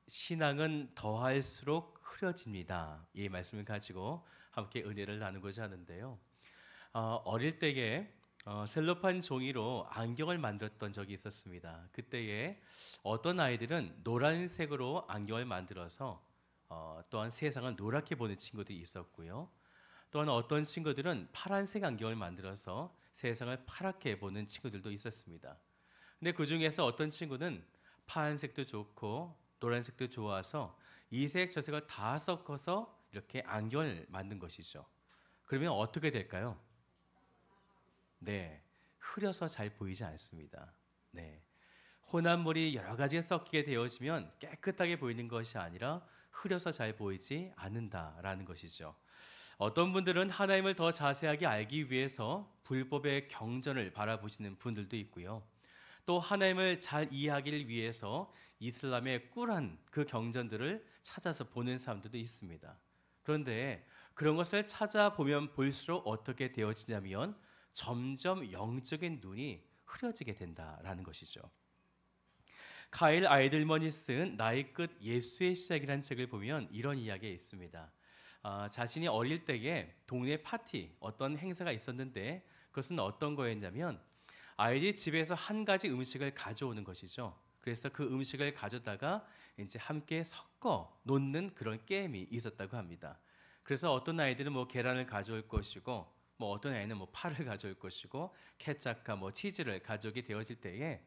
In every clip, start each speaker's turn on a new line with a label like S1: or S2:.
S1: 신앙은 더할수록 흐려집니다. 이 말씀을 가지고 함께 은혜를 나누고자 하는데요. 어릴 때에 셀로판 종이로 안경을 만들었던 적이 있었습니다. 그때에 어떤 아이들은 노란색으로 안경을 만들어서 또한 세상을 노랗게 보는 친구들이 있었고요. 또한 어떤 친구들은 파란색 안경을 만들어서 세상을 파랗게 보는 친구들도 있었습니다. 근데 그 중에서 어떤 친구는 파란색도 좋고 노란색도 좋아서 이색 저색을 다 섞어서 이렇게 안경을 만든 것이죠. 그러면 어떻게 될까요? 네, 흐려서 잘 보이지 않습니다. 네, 혼합물이 여러 가지에 섞이게 되어지면 깨끗하게 보이는 것이 아니라 흐려서 잘 보이지 않는다라는 것이죠. 어떤 분들은 하나님을 더 자세하게 알기 위해서 불법의 경전을 바라보시는 분들도 있고요. 또 하나님을 잘 이해하기를 위해서 이슬람의 꿀한 그 경전들을 찾아서 보는 사람들도 있습니다. 그런데 그런 것을 찾아보면 볼수록 어떻게 되어지냐면 점점 영적인 눈이 흐려지게 된다라는 것이죠. 카일 아이들먼이 쓴 나의 끝 예수의 시작이라는 책을 보면 이런 이야기가 있습니다. 자신이 어릴 때에 동네 파티 어떤 행사가 있었는데 그것은 어떤 거였냐면 아이들이 집에서 한 가지 음식을 가져오는 것이죠. 그래서 그 음식을 가져다가 이제 함께 섞어 놓는 그런 게임이 있었다고 합니다. 그래서 어떤 아이들은 뭐 계란을 가져올 것이고 뭐 어떤 아이는 뭐 파를 가져올 것이고 케찹과 뭐 치즈를 가져오게 되어질 때에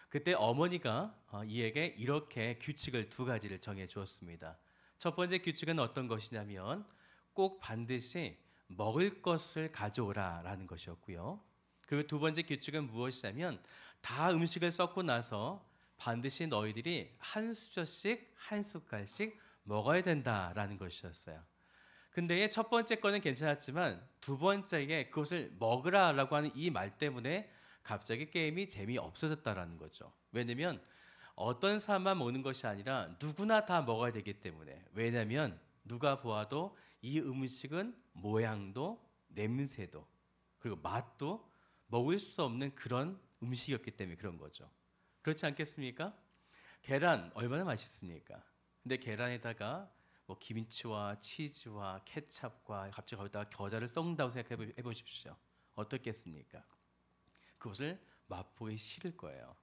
S1: 그때 어머니가 이에게 이렇게 규칙을 두 가지를 정해 주었습니다. 첫 번째 규칙은 어떤 것이냐면 꼭 반드시 먹을 것을 가져오라라는 것이었고요. 그리고 두 번째 규칙은 무엇이냐면 다 음식을 섞고 나서 반드시 너희들이 한 수저씩 한 숟갈씩 먹어야 된다라는 것이었어요. 근데 첫 번째 거는 괜찮았지만 두 번째에 그것을 먹으라라고 하는 이 말 때문에 갑자기 게임이 재미없어졌다라는 거죠. 왜냐면 어떤 사람만 먹는 것이 아니라 누구나 다 먹어야 되기 때문에. 왜냐면 누가 보아도 이 음식은 모양도 냄새도 그리고 맛도 먹을 수 없는 그런 음식이었기 때문에 그런 거죠. 그렇지 않겠습니까? 계란 얼마나 맛있습니까? 근데 계란에다가 뭐 김치와 치즈와 케찹과 갑자기 거기다가 겨자를 섞는다고 생각해 보십시오. 어떻겠습니까? 그것을 맛보기 싫을 거예요.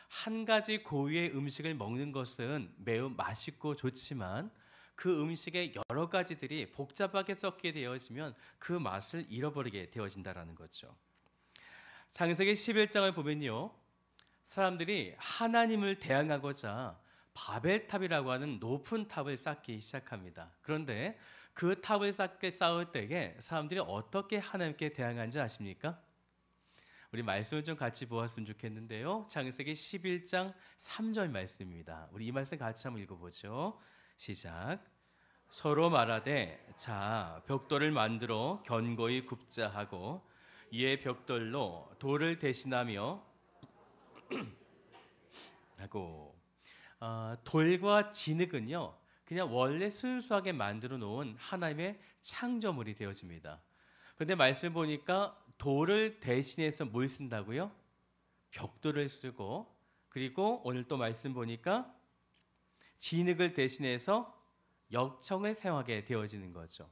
S1: 한 가지 고유의 음식을 먹는 것은 매우 맛있고 좋지만 그 음식의 여러 가지들이 복잡하게 섞게 되어지면 그 맛을 잃어버리게 되어진다라는 거죠. 창세기 11장을 보면요. 사람들이 하나님을 대항하고자 바벨탑이라고 하는 높은 탑을 쌓기 시작합니다. 그런데 그 탑을 쌓을 때에 사람들이 어떻게 하나님께 대항하는지 아십니까? 우리 말씀을 좀 같이 보았으면 좋겠는데요. 창세기 11장 3절 말씀입니다. 우리 이 말씀 같이 한번 읽어보죠. 시작. 서로 말하되 자 벽돌을 만들어 견고히 굽자 하고 이에 벽돌로 돌을 대신하며 하고 돌과 진흙은요 그냥 원래 순수하게 만들어 놓은 하나님의 창조물이 되어집니다. 그런데 말씀 보니까 돌을 대신해서 뭘 쓴다고요? 벽돌을 쓰고 그리고 오늘 또 말씀 보니까 진흙을 대신해서 역청을 사용하게 되어지는 거죠.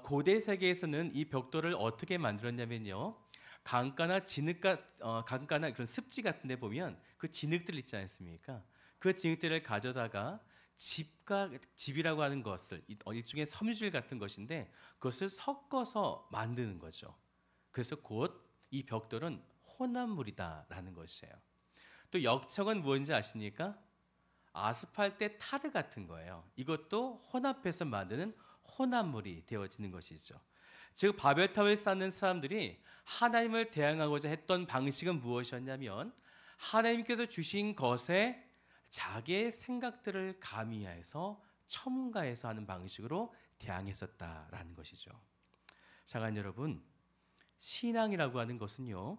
S1: 고대 세계에서는 이 벽돌을 어떻게 만들었냐면요. 강가나 강가나 그런 습지 같은 데 보면 그 진흙들 있지 않습니까? 그 진흙들을 가져다가 집이라고 하는 것을 일종의 섬유질 같은 것인데 그것을 섞어서 만드는 거죠. 그래서 곧 이 벽돌은 혼합물이다라는 것이에요. 또 역청은 무엇인지 아십니까? 아스팔트 타르 같은 거예요. 이것도 혼합해서 만드는 혼합물이 되어지는 것이죠. 즉 바벨탑을 쌓는 사람들이 하나님을 대항하고자 했던 방식은 무엇이었냐면 하나님께서 주신 것에 자기의 생각들을 가미해서 첨가해서 하는 방식으로 대항했었다라는 것이죠. 사랑하는 여러분, 신앙이라고 하는 것은요.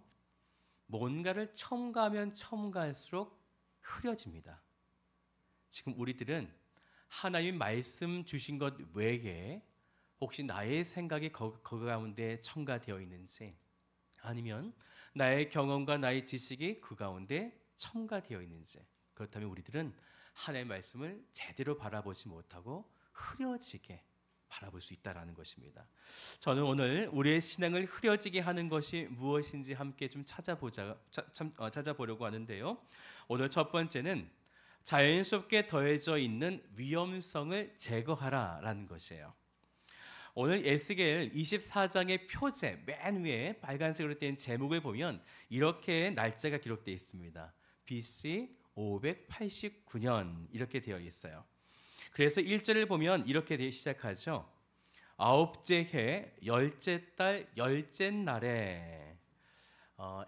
S1: 뭔가를 첨가하면 첨가할수록 흐려집니다. 지금 우리들은 하나님 말씀 주신 것 외에 혹시 나의 생각이 그 가운데 첨가되어 있는지 아니면 나의 경험과 나의 지식이 그 가운데 첨가되어 있는지 그렇다면 우리들은 하나님의 말씀을 제대로 바라보지 못하고 흐려지게 바라볼 수 있다라는 것입니다. 저는 오늘 우리의 신앙을 흐려지게 하는 것이 무엇인지 함께 좀 찾아보려고 하는데요. 오늘 첫 번째는 자연스럽게 더해져 있는 위험성을 제거하라라는 것이에요. 오늘 에스겔 24장의 표제 맨 위에 빨간색으로 된 제목을 보면 이렇게 날짜가 기록되어 있습니다. BC 589년 이렇게 되어 있어요. 그래서 1절을 보면 이렇게 시작하죠. 아홉째 해 열째 달 열째 날에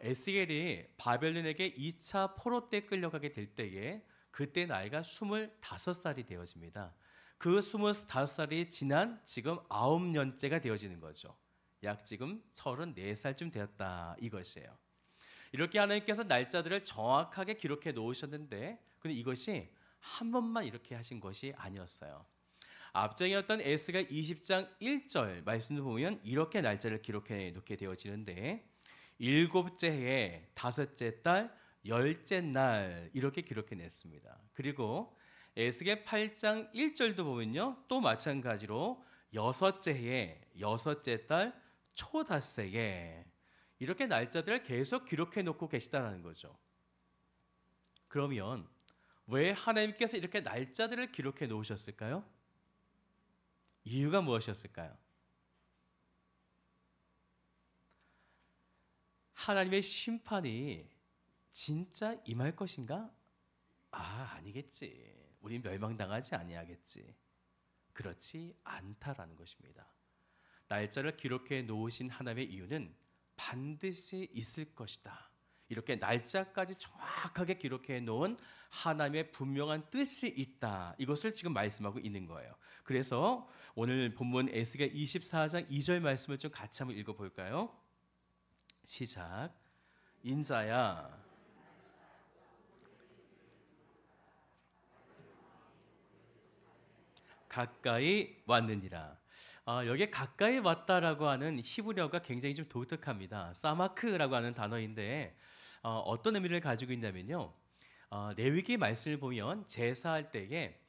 S1: 에스겔이 바벨론에게 2차 포로 때 끌려가게 될 때에 그때 나이가 25살이 되어집니다. 그 25살이 지난 지금 9년째가 되어지는 거죠. 약 지금 34살쯤 되었다 이것이에요. 이렇게 하나님께서 날짜들을 정확하게 기록해 놓으셨는데 근데 이것이 한 번만 이렇게 하신 것이 아니었어요. 앞장이었던 에스겔 20장 1절 말씀을 보면 이렇게 날짜를 기록해 놓게 되어지는데 일곱째 해 다섯째 달 열째 날 이렇게 기록해 냈습니다. 그리고 에스겔 8장 1절도 보면요 또 마찬가지로 여섯째 해 여섯째 달 초닷새에 이렇게 날짜들을 계속 기록해 놓고 계시다는 거죠. 그러면 왜 하나님께서 이렇게 날짜들을 기록해 놓으셨을까요? 이유가 무엇이었을까요? 하나님의 심판이 진짜 임할 것인가? 아니겠지. 우린 멸망당하지 아니하겠지. 그렇지 않다라는 것입니다. 날짜를 기록해 놓으신 하나님의 이유는 반드시 있을 것이다. 이렇게 날짜까지 정확하게 기록해 놓은 하나님의 분명한 뜻이 있다. 이것을 지금 말씀하고 있는 거예요. 그래서 오늘 본문 에스겔 24장 2절 말씀을 좀 같이 한번 읽어볼까요? 시작. 인자야 가까이 왔느니라. 여기에 가까이 왔다라고 하는 히브리어가 굉장히 좀 독특합니다. 사마크라고 하는 단어인데 어떤 의미를 가지고 있냐면요. 레위기 말씀을 보면 제사할 때에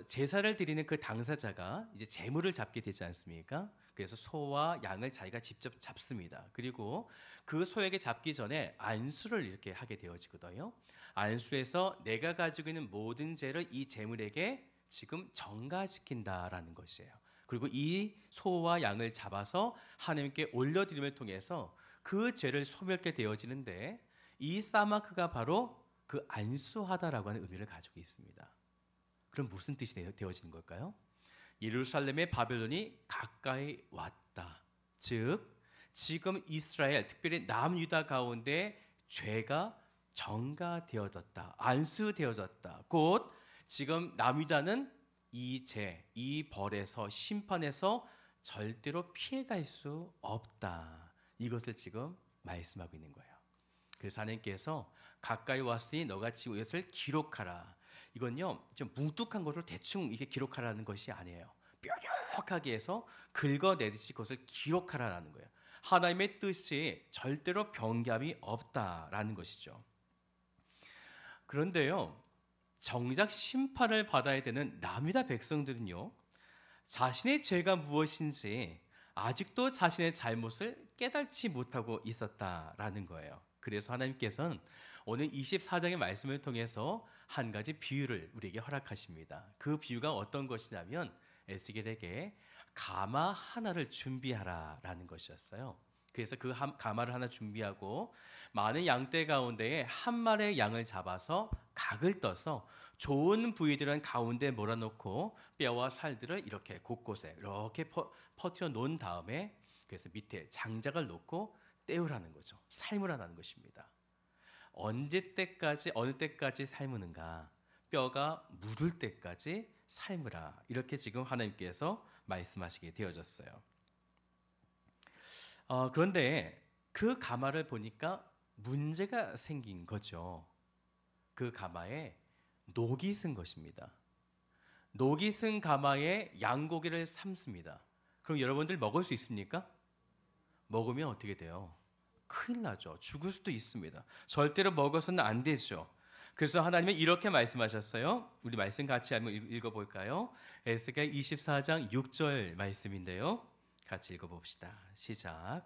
S1: 제사를 드리는 그 당사자가 이제 제물을 잡게 되지 않습니까? 그래서 소와 양을 자기가 직접 잡습니다. 그리고 그 소에게 잡기 전에 안수를 이렇게 하게 되어지거든요. 안수에서 내가 가지고 있는 모든 죄를 이 제물에게 지금 전가시킨다라는 것이에요. 그리고 이 소와 양을 잡아서 하나님께 올려드림을 통해서 그 죄를 소멸케 되어지는데 이 사마크가 바로 그 안수하다라고 하는 의미를 가지고 있습니다. 그럼 무슨 뜻이 되어지는 걸까요? 예루살렘의 바벨론이 가까이 왔다. 즉 지금 이스라엘 특별히 남유다 가운데 죄가 전가되어졌다. 안수되어졌다. 곧 지금 남유다는 이 죄, 이 벌에서 심판에서 절대로 피해갈 수 없다. 이것을 지금 말씀하고 있는 거예요. 그래서 하나님께서 가까이 왔으니 너가 지금 이것을 기록하라. 이건요 좀 뭉툭한 것을 대충 이게 기록하라는 것이 아니에요. 뾰족하게 해서 긁어내듯이 그것을 기록하라는 거예요. 하나님의 뜻이 절대로 변함이 없다라는 것이죠. 그런데요 정작 심판을 받아야 되는 남유다 백성들은요 자신의 죄가 무엇인지 아직도 자신의 잘못을 깨닫지 못하고 있었다라는 거예요. 그래서 하나님께서는 오늘 24장의 말씀을 통해서 한 가지 비유를 우리에게 허락하십니다. 그 비유가 어떤 것이냐면 에스겔에게 가마 하나를 준비하라라는 것이었어요. 그래서 그 가마를 하나 준비하고 많은 양떼 가운데에 한 마리의 양을 잡아서 각을 떠서 좋은 부위들은 가운데 몰아놓고 뼈와 살들을 이렇게 곳곳에 이렇게 퍼뜨려 놓은 다음에 그래서 밑에 장작을 놓고 떼우라는 거죠. 삶으라는 것입니다. 어느 때까지 삶으는가? 뼈가 무를 때까지 삶으라. 이렇게 지금 하나님께서 말씀하시게 되어졌어요. 그런데 그 가마를 보니까 문제가 생긴 거죠. 그 가마에 녹이 쓴 것입니다. 녹이 쓴 가마에 양고기를 삶습니다. 그럼 여러분들 먹을 수 있습니까? 먹으면 어떻게 돼요? 큰일 나죠. 죽을 수도 있습니다. 절대로 먹어서는 안 되죠. 그래서 하나님은 이렇게 말씀하셨어요. 우리 말씀 같이 한번 읽어볼까요? 에스겔 24장 6절 말씀인데요. 같이 읽어봅시다. 시작.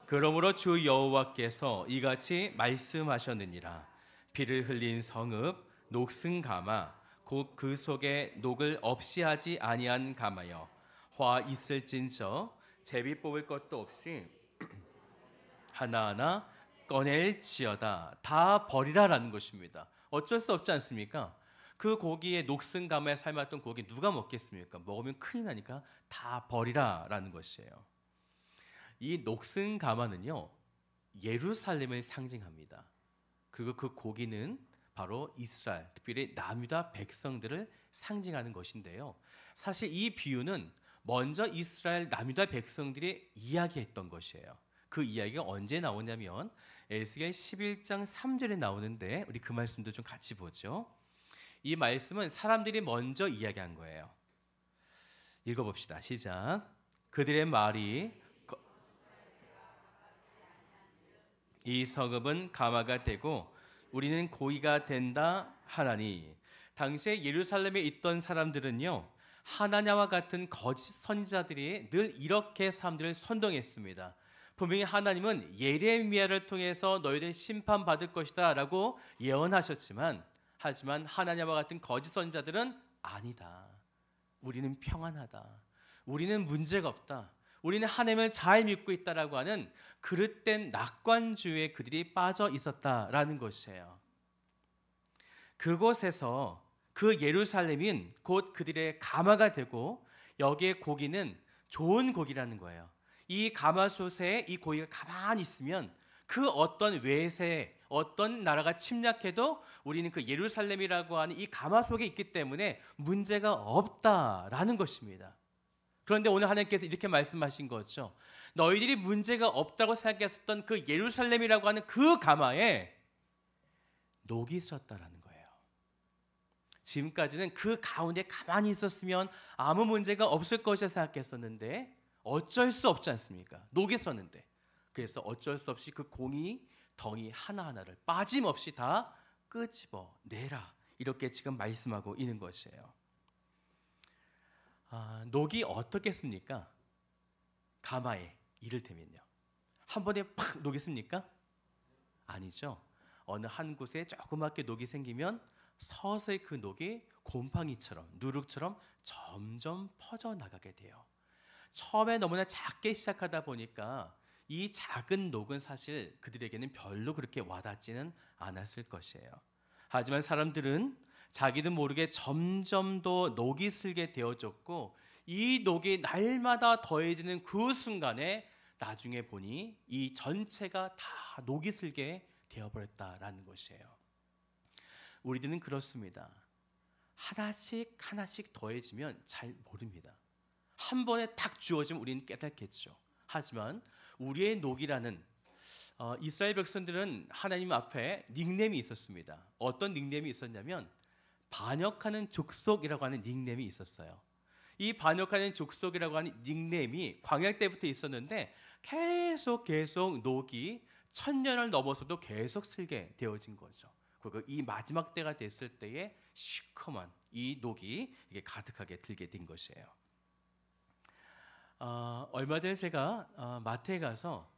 S1: 그러므로 주 여호와께서 이같이 말씀하셨느니라. 피를 흘린 성읍 녹슨 가마 곧 그 속에 녹을 없이 하지 아니한 가마여 화 있을진저 제비 뽑을 것도 없이 하나하나 꺼낼지어다. 다 버리라라는 것입니다. 어쩔 수 없지 않습니까? 그 고기에 녹슨 가마에 삶았던 고기 누가 먹겠습니까? 먹으면 큰일 나니까 다 버리라라는 것이에요. 이 녹슨 가마는요, 예루살렘을 상징합니다. 그리고 그 고기는 바로 이스라엘, 특별히 남유다 백성들을 상징하는 것인데요. 사실 이 비유는 먼저 이스라엘 남유다 백성들이 이야기했던 것이에요. 그 이야기가 언제 나오냐면 에스겔 11장 3절에 나오는데 우리 그 말씀도 좀 같이 보죠. 이 말씀은 사람들이 먼저 이야기한 거예요. 읽어봅시다. 시작. 그들의 말이 이 성읍은 가마가 되고 우리는 고기가 된다 하나니. 당시에 예루살렘에 있던 사람들은요, 하나냐와 같은 거짓 선지자들이 늘 이렇게 사람들을 선동했습니다. 분명히 하나님은 예레미야를 통해서 너희들 심판받을 것이다 라고 예언하셨지만, 하지만 하나냐와 같은 거짓 선지자들은 아니다, 우리는 평안하다, 우리는 문제가 없다, 우리는 하나님을 잘 믿고 있다라고 하는 그릇된 낙관주의에 그들이 빠져 있었다라는 것이에요. 그곳에서 그 예루살렘인 곧 그들의 가마가 되고 여기에 고기는 좋은 고기라는 거예요. 이 가마솥에 이 고기가 가만히 있으면 그 어떤 외세, 어떤 나라가 침략해도 우리는 그 예루살렘이라고 하는 이 가마솥에 있기 때문에 문제가 없다라는 것입니다. 그런데 오늘 하나님께서 이렇게 말씀하신 거죠. 너희들이 문제가 없다고 생각했었던 그 예루살렘이라고 하는 그 가마에 녹이 있었다라는 거예요. 지금까지는 그 가운데 가만히 있었으면 아무 문제가 없을 것이라 생각했었는데 어쩔 수 없지 않습니까? 녹이 있었는데. 그래서 어쩔 수 없이 그 공이 덩이 하나하나를 빠짐없이 다 끄집어내라. 이렇게 지금 말씀하고 있는 것이에요. 녹이 어떻겠습니까? 가마에 이를테면요, 한 번에 팍 녹겠습니까? 아니죠. 어느 한 곳에 조그맣게 녹이 생기면 서서히 그 녹이 곰팡이처럼 누룩처럼 점점 퍼져나가게 돼요. 처음에 너무나 작게 시작하다 보니까 이 작은 녹은 사실 그들에게는 별로 그렇게 와닿지는 않았을 것이에요. 하지만 사람들은 자기도 모르게 점점 더 녹이 슬게 되어졌고, 이 녹이 날마다 더해지는 그 순간에 나중에 보니 이 전체가 다 녹이 슬게 되어버렸다라는 것이에요. 우리들은 그렇습니다. 하나씩 하나씩 더해지면 잘 모릅니다. 한 번에 탁 주어지면 우리는 깨닫겠죠. 하지만 우리의 녹이라는 이스라엘 백성들은 하나님 앞에 닉네임이 있었습니다. 어떤 닉네임이 있었냐면 반역하는 족속이라고 하는 닉네임이 있었어요. 이 반역하는 족속이라고 하는 닉네임이 광야 때부터 있었는데 계속 녹이 1000년을 넘어서도 계속 슬게 되어진 거죠. 그리고 이 마지막 때가 됐을 때에 시커먼 이 녹이 이게 가득하게 들게 된 것이에요. 얼마 전에 제가 마트에 가서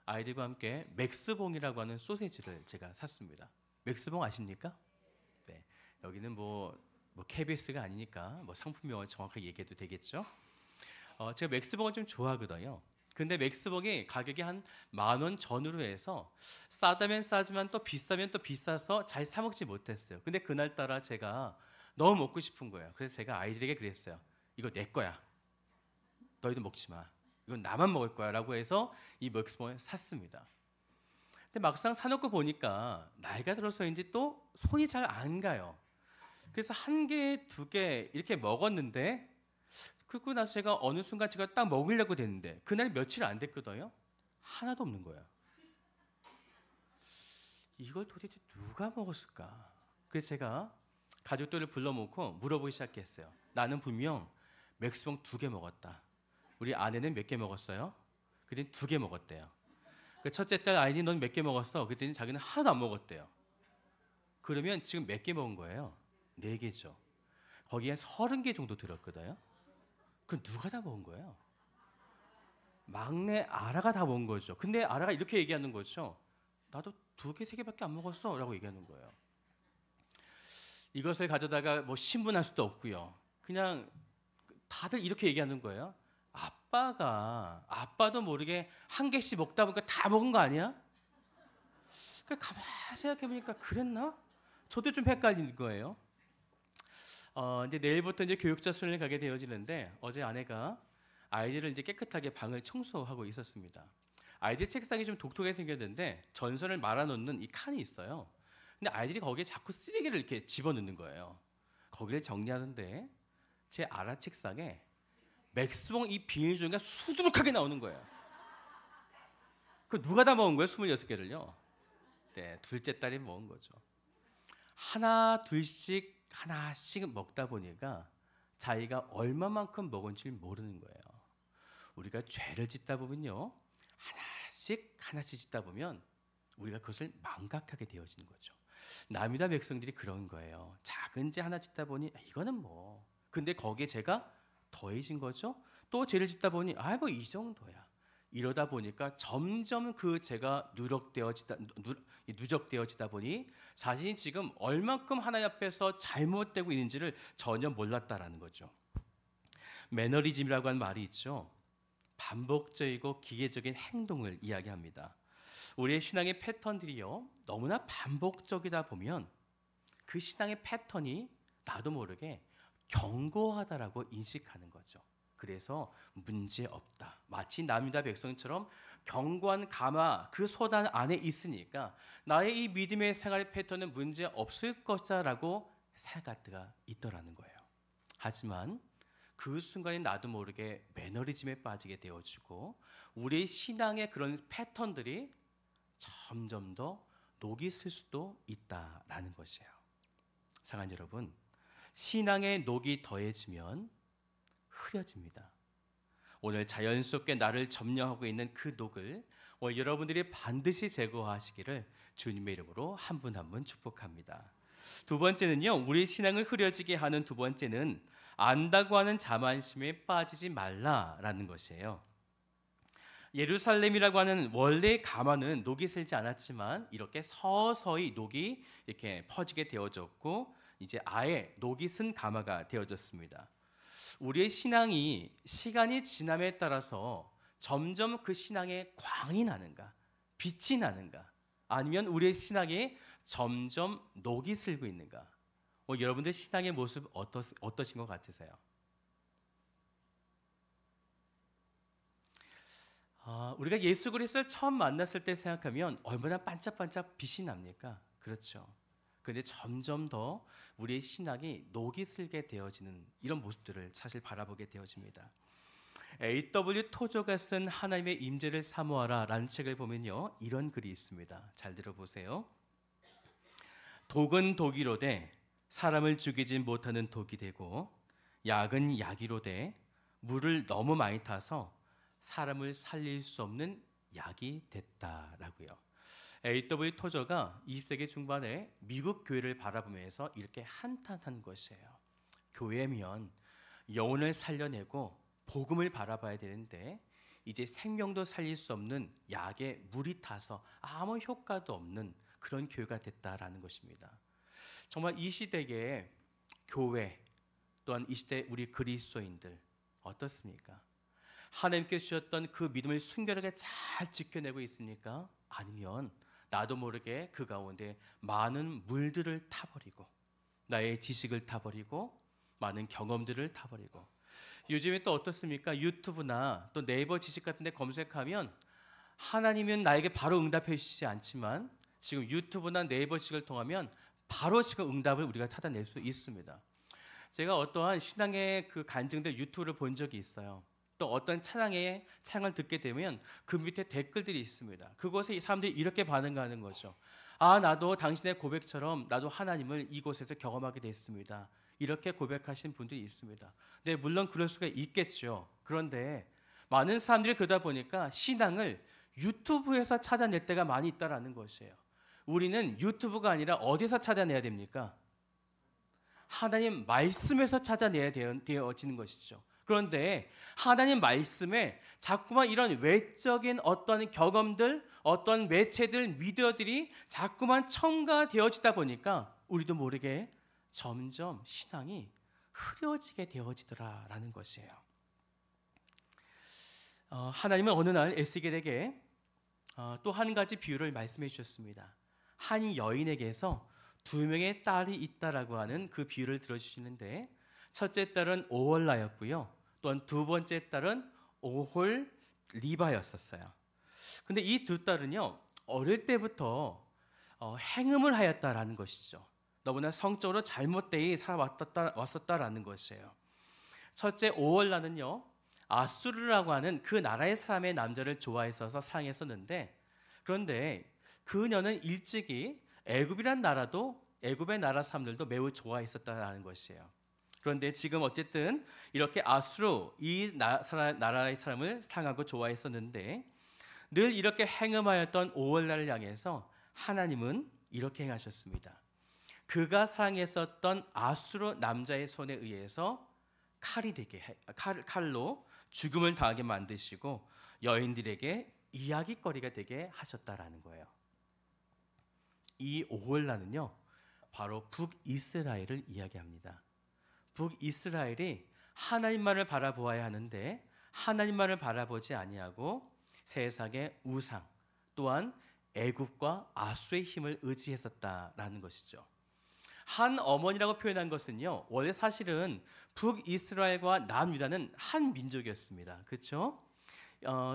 S1: 아이들과 함께 맥스봉이라고 하는 소세지를 제가 샀습니다. 맥스봉 아십니까? 네, 여기는 뭐 KBS가 아니니까 뭐 상품명을 정확하게 얘기해도 되겠죠. 제가 맥스봉을 좀 좋아하거든요. 근데 맥스봉이 가격이 한 10,000원 전후로 해서 싸다면 싸지만 또 비싸면 또 비싸서 잘 사 먹지 못했어요. 근데 그날따라 제가 너무 먹고 싶은 거예요. 그래서 제가 아이들에게 그랬어요. 이거 내 거야. 너희도 먹지 마. 이건 나만 먹을 거야 라고 해서 이 맥스봉을 샀습니다. 근데 막상 사놓고 보니까 나이가 들어서인지 또 손이 잘 안 가요. 그래서 1개, 2개 이렇게 먹었는데, 그리고 나서 제가 어느 순간 제가 딱 먹으려고 됐는데 그날 며칠 안 됐거든요. 하나도 없는 거예요. 이걸 도대체 누가 먹었을까? 그래서 제가 가족들을 불러놓고 물어보기 시작했어요. 나는 분명 맥스봉 2개 먹었다. 우리 아내는 몇 개 먹었어요? 그랬더니 2개 먹었대요. 그 첫째 딸 아이디 넌 몇 개 먹었어? 그랬더니 자기는 하나도 안 먹었대요. 그러면 지금 몇 개 먹은 거예요? 4개죠. 거기에 30개 정도 들었거든요. 그 누가 다 먹은 거예요? 막내 아라가 다 먹은 거죠. 근데 아라가 이렇게 얘기하는 거죠. 나도 2개, 3개밖에 안 먹었어 라고 얘기하는 거예요. 이것을 가져다가 뭐 신문할 수도 없고요. 그냥 다들 이렇게 얘기하는 거예요. 아빠도 모르게 1개씩 먹다 보니까 다 먹은 거 아니야? 그러니까 가만히 생각해 보니까 그랬나? 저도 좀 헷갈리는 거예요. 이제 내일부터 이제 교육자 수련을 가게 되어지는데 어제 아내가 아이들을 이제 깨끗하게 방을 청소하고 있었습니다. 아이들 책상이 좀 독특하게 생겼는데 전선을 말아놓는 이 칸이 있어요. 근데 아이들이 거기에 자꾸 쓰레기를 이렇게 집어넣는 거예요. 거기를 정리하는데 제 아라 책상에 맥스봉 이 비닐종이가 수두룩하게 나오는 거예요. 그 누가 다 먹은 거예요? 26개를요. 네, 둘째 딸이 먹은 거죠. 하나 둘씩 하나씩 먹다 보니까 자기가 얼마만큼 먹은지 모르는 거예요. 우리가 죄를 짓다 보면요, 하나씩 짓다 보면 우리가 그것을 망각하게 되어지는 거죠. 남유다 백성들이 그런 거예요. 작은 죄 하나 짓다 보니 이거는 뭐, 근데 거기에 죄가 더해진 거죠. 또 죄를 짓다 보니 뭐 이 정도야. 이러다 보니까 점점 그 죄가 누적되어지다 보니 자신이 지금 얼만큼 하나님 앞에서 잘못되고 있는지를 전혀 몰랐다라는 거죠. 매너리즘이라고 하는 말이 있죠. 반복적이고 기계적인 행동을 이야기합니다. 우리의 신앙의 패턴들이요, 너무나 반복적이다 보면 그 신앙의 패턴이 나도 모르게 견고하다라고 인식하는 거죠. 그래서 문제 없다. 마치 남유다 백성처럼 견고한 가마 그 소단 안에 있으니까 나의 이 믿음의 생활의 패턴은 문제 없을 것이다라고 생각할 때가 있더라는 거예요. 하지만 그 순간에 나도 모르게 매너리즘에 빠지게 되어지고 우리의 신앙의 그런 패턴들이 점점 더 녹이 슬 수도 있다라는 것이에요. 사랑하는 여러분, 신앙의 녹이 더해지면 흐려집니다. 오늘 자연 속에 나를 점령하고 있는 그 녹을 오늘 여러분들이 반드시 제거하시기를 주님의 이름으로 한 분 한 분 축복합니다. 두 번째는요, 우리 신앙을 흐려지게 하는 두 번째는 안다고 하는 자만심에 빠지지 말라라는 것이에요. 예루살렘이라고 하는 원래 가마는 녹이 슬지 않았지만 이렇게 서서히 녹이 이렇게 퍼지게 되어졌고 이제 아예 녹이 쓴 가마가 되어졌습니다. 우리의 신앙이 시간이 지남에 따라서 점점 그 신앙에 광이 나는가, 빛이 나는가, 아니면 우리의 신앙에 점점 녹이 슬고 있는가? 여러분들 신앙의 모습 어떠신 것 같으세요? 우리가 예수 그리스도를 처음 만났을 때 생각하면 얼마나 반짝반짝 빛이 납니까? 그렇죠. 그런데 점점 더 우리의 신앙이 녹이 슬게 되어지는 이런 모습들을 사실 바라보게 되어집니다. A.W. 토저가 쓴 하나님의 임재를 사모하라 라는 책을 보면요, 이런 글이 있습니다. 잘 들어보세요. 독은 독이로되 사람을 죽이지 못하는 독이 되고 약은 약이로되 물을 너무 많이 타서 사람을 살릴 수 없는 약이 됐다라고요. A.W. 토저가 20세기 중반에 미국 교회를 바라보면서 이렇게 한탄한 것이에요. 교회면 영혼을 살려내고 복음을 바라봐야 되는데 이제 생명도 살릴 수 없는 약에 물이 타서 아무 효과도 없는 그런 교회가 됐다라는 것입니다. 정말 이 시대의 교회 또한 이 시대 우리 그리스도인들 어떻습니까? 하나님께 주셨던 그 믿음을 순결하게 잘 지켜내고 있습니까? 아니면 나도 모르게 그 가운데 많은 물들을 타버리고 나의 지식을 타버리고 많은 경험들을 타버리고 요즘에 또 어떻습니까? 유튜브나 또 네이버 지식 같은 데 검색하면 하나님은 나에게 바로 응답해 주시지 않지만 지금 유튜브나 네이버 지식을 통하면 바로 지금 응답을 우리가 찾아낼 수 있습니다. 제가 어떠한 신앙의 그 간증들 유튜브를 본 적이 있어요. 또 어떤 찬양을 듣게 되면 그 밑에 댓글들이 있습니다. 그곳에 사람들이 이렇게 반응하는 거죠. 나도 당신의 고백처럼 나도 하나님을 이곳에서 경험하게 됐습니다. 이렇게 고백하신 분들이 있습니다. 네, 물론 그럴 수가 있겠죠. 그런데 많은 사람들이 그러다 보니까 신앙을 유튜브에서 찾아낼 때가 많이 있다라는 것이에요. 우리는 유튜브가 아니라 어디서 찾아내야 됩니까? 하나님 말씀에서 찾아내야 되어지는 것이죠. 그런데 하나님 말씀에 자꾸만 이런 외적인 어떤 경험들, 어떤 매체들, 미디어들이 자꾸만 첨가되어지다 보니까 우리도 모르게 점점 신앙이 흐려지게 되어지더라라는 것이에요. 하나님은 어느 날 에스겔에게 또 한 가지 비유를 말씀해 주셨습니다. 한 여인에게서 두 명의 딸이 있다라고 하는 그 비유를 들어주시는데, 첫째 딸은 오홀라였고요, 또한 두 번째 딸은 오홀리바였었어요. 근데 이 두 딸은요, 어릴 때부터 행음을 하였다라는 것이죠. 너무나 성적으로 잘못되이 살아왔었다라는 것이에요. 첫째 오홀라는요, 아수르라고 하는 그 나라의 사람의 남자를 좋아했어서 사랑했었는데, 그런데 그녀는 일찍이 애굽이란 나라도, 애굽의 나라 사람들도 매우 좋아했었다는 것이에요. 그런데 지금 어쨌든 이렇게 아수르 이 나라의 사람을 사랑하고 좋아했었는데, 늘 이렇게 행음하였던 오홀라를 향해서 하나님은 이렇게 행하셨습니다. 그가 사랑했었던 아수르 남자의 손에 의해서 칼로 죽음을 당하게 만드시고 여인들에게 이야기거리가 되게 하셨다라는 거예요. 이 오홀라는요, 바로 북이스라엘을 이야기합니다. 북이스라엘이 하나님만을 바라보아야 하는데 하나님만을 바라보지 아니하고 세상의 우상, 또한 애굽과 아수의 힘을 의지했었다라는 것이죠. 한 어머니라고 표현한 것은요, 원래 사실은 북이스라엘과 남유다는 한 민족이었습니다. 그렇죠?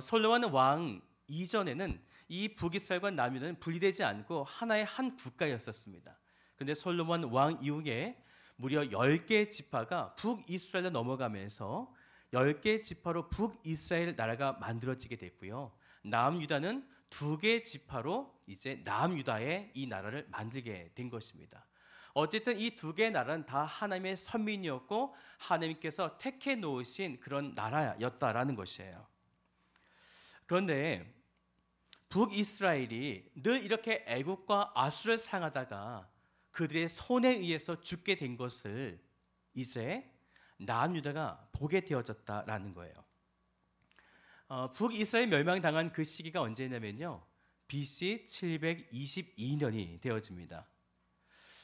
S1: 솔로몬 왕 이전에는 이 북이스라엘과 남유다는 분리되지 않고 하나의 한 국가였었습니다. 그런데 솔로몬 왕 이후에 무려 10개의 지파가 북이스라엘로 넘어가면서 10개의 지파로 북이스라엘 나라가 만들어지게 됐고요, 남유다는 2개의 지파로 이제 남유다의 이 나라를 만들게 된 것입니다. 어쨌든 이 2개의 나라는 다 하나님의 선민이었고 하나님께서 택해 놓으신 그런 나라였다라는 것이에요. 그런데 북이스라엘이 늘 이렇게 애국과 아수를 사랑하다가 그들의 손에 의해서 죽게 된 것을 이제 남유다가 보게 되어졌다라는 거예요. 북이스라엘 멸망당한 그 시기가 언제냐면요, BC 722년이 되어집니다.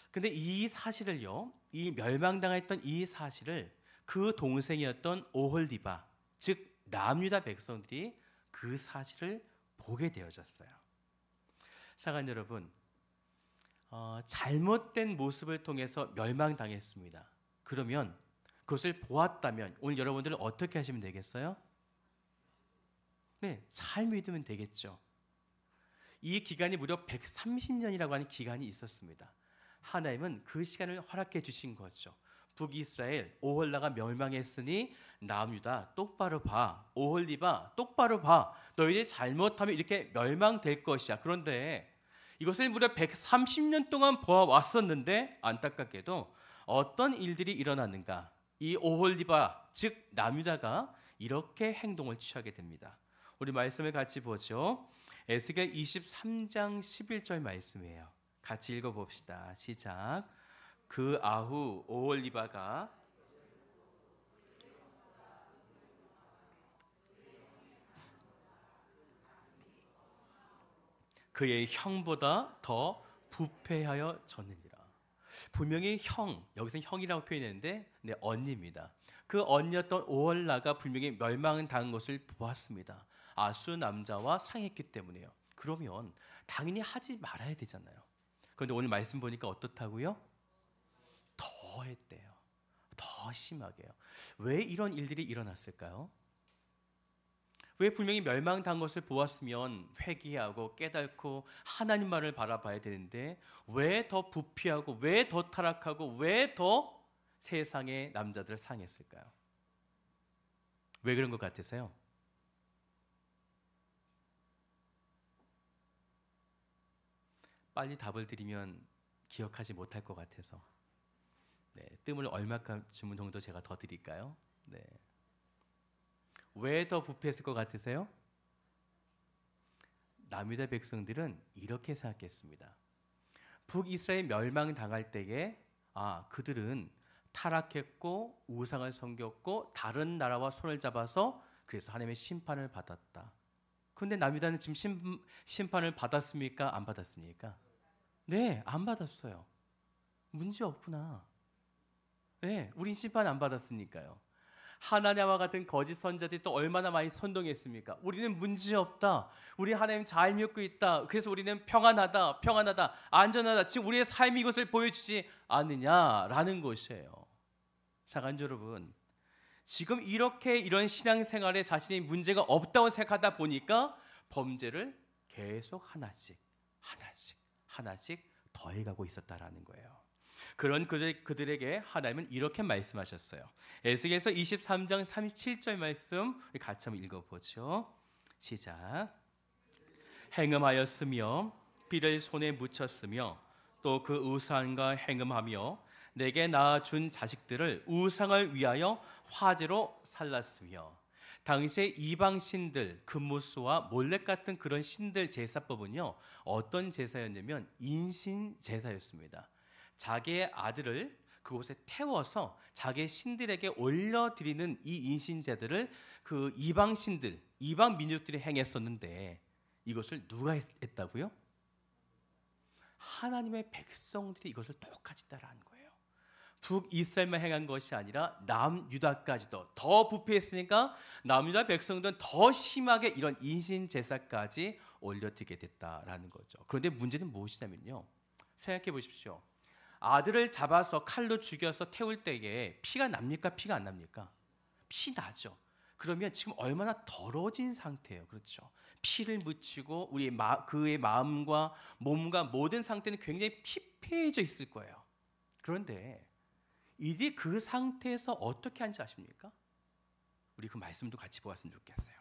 S1: 근데 이 사실을요, 이 멸망당했던 이 사실을 그 동생이었던 오홀리바, 즉 남유다 백성들이 그 사실을 보게 되어졌어요. 사랑하는 여러분, 잘못된 모습을 통해서 멸망당했습니다. 그러면 그것을 보았다면 오늘 여러분들은 어떻게 하시면 되겠어요? 네, 잘 믿으면 되겠죠. 이 기간이 무려 130년이라고 하는 기간이 있었습니다. 하나님은 그 시간을 허락해 주신 거죠. 북이스라엘 오홀라가 멸망했으니 남유다 똑바로 봐, 오홀리바 똑바로 봐, 너희들이 잘못하면 이렇게 멸망될 것이야. 그런데 이것을 무려 130년 동안 보아왔었는데 안타깝게도 어떤 일들이 일어났는가, 이 오홀리바 즉 남유다가 이렇게 행동을 취하게 됩니다. 우리 말씀을 같이 보죠. 에스겔 23장 11절 말씀이에요. 같이 읽어봅시다. 시작. 그 아후 오홀리바가 그의 형보다 더 부패하여 졌느니라. 분명히 형, 여기서 형이라고 표현했는데 언니입니다. 그 언니였던 오홀라가 분명히 멸망당한 것을 보았습니다. 아수 남자와 상했기 때문에요. 그러면 당연히 하지 말아야 되잖아요. 그런데 오늘 말씀 보니까 어떻다고요? 더 했대요. 더 심하게요. 왜 이런 일들이 일어났을까요? 왜 분명히 멸망당한 것을 보았으면 회개하고 깨닫고 하나님 말을 바라봐야 되는데 왜 더 부패하고 왜 더 타락하고 왜 더 세상의 남자들을 상했을까요? 왜 그런 것 같으세요? 빨리 답을 드리면 기억하지 못할 것 같아서 뜸을 얼마큼 정도 제가 더 드릴까요? 왜 더 부패했을 것 같으세요? 남유다 백성들은 이렇게 생각했습니다. 북이스라엘 멸망당할 때에 그들은 타락했고 우상을 섬겼고 다른 나라와 손을 잡아서 그래서 하나님의 심판을 받았다. 그런데 남유다는 지금 심판을 받았습니까? 안 받았습니까? 네, 안 받았어요. 문제 없구나. 네, 우린 심판 안 받았으니까요. 하나냐와 같은 거짓 선자들이 또 얼마나 많이 선동했습니까? 우리는 문제 없다. 우리 하나님 잘 믿고 있다. 그래서 우리는 평안하다, 안전하다. 지금 우리의 삶이 이것을 보여주지 않느냐라는 것이에요. 사랑하는 여러분, 지금 이런 신앙생활에 자신이 문제가 없다고 생각하다 보니까 범죄를 계속 하나씩 더해가고 있었다라는 거예요. 그런 그들에게 하나님은 이렇게 말씀하셨어요. 에스겔서 23장 37절 말씀 우리 같이 한번 읽어보죠. 시작. 행음하였으며 비를 손에 묻혔으며 또 그 우상과 행음하며 내게 낳아준 자식들을 우상을 위하여 화제로 살랐으며. 당시에 이방 신들 금무수와 몰렉 같은 그런 신들 제사법은요, 어떤 제사였냐면 인신 제사였습니다. 자기의 아들을 그곳에 태워서 자기의 신들에게 올려드리는 이 인신제들을 그 이방 신들, 이방 민족들이 행했었는데 이것을 누가 했다고요? 하나님의 백성들이 이것을 똑같이 따라한 거예요. 북이스라엘만 행한 것이 아니라 남유다까지도 더 부패했으니까 남유다 백성들은 더 심하게 이런 인신제사까지 올려드리게 됐다라는 거죠. 그런데 문제는 무엇이냐면요, 생각해 보십시오. 아들을 잡아서 칼로 죽여서 태울 때에 피가 납니까? 피가 안 납니까? 피 나죠. 그러면 지금 얼마나 더러워진 상태예요. 그렇죠? 피를 묻히고 그의 마음과 몸과 모든 상태는 굉장히 피폐해져 있을 거예요. 그런데 이들이 그 상태에서 어떻게 하는지 아십니까? 우리 그 말씀도 같이 보았으면 좋겠어요.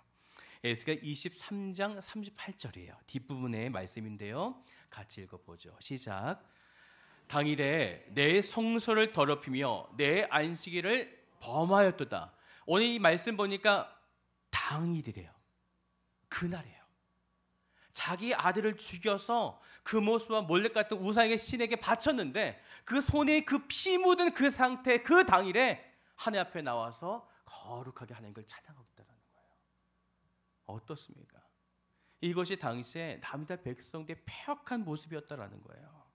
S1: 에스겔 23장 38절이에요. 뒷부분의 말씀인데요. 같이 읽어보죠. 시작. 당일에 내 성소를 더럽히며 내 안식일을 범하였도다. 오늘 이 말씀 보니까 당일이래요. 그날이에요. 자기 아들을 죽여서 금오수와 몰렉 같은 우상의 신에게 바쳤는데 그 손에 그 피 묻은 그 상태, 그 당일에 하나님 앞에 나와서 거룩하게 하나님을 찬양하고 있다는 거예요. 어떻습니까? 이것이 당시에 남유다 백성들의 패역한 모습이었다라는 거예요.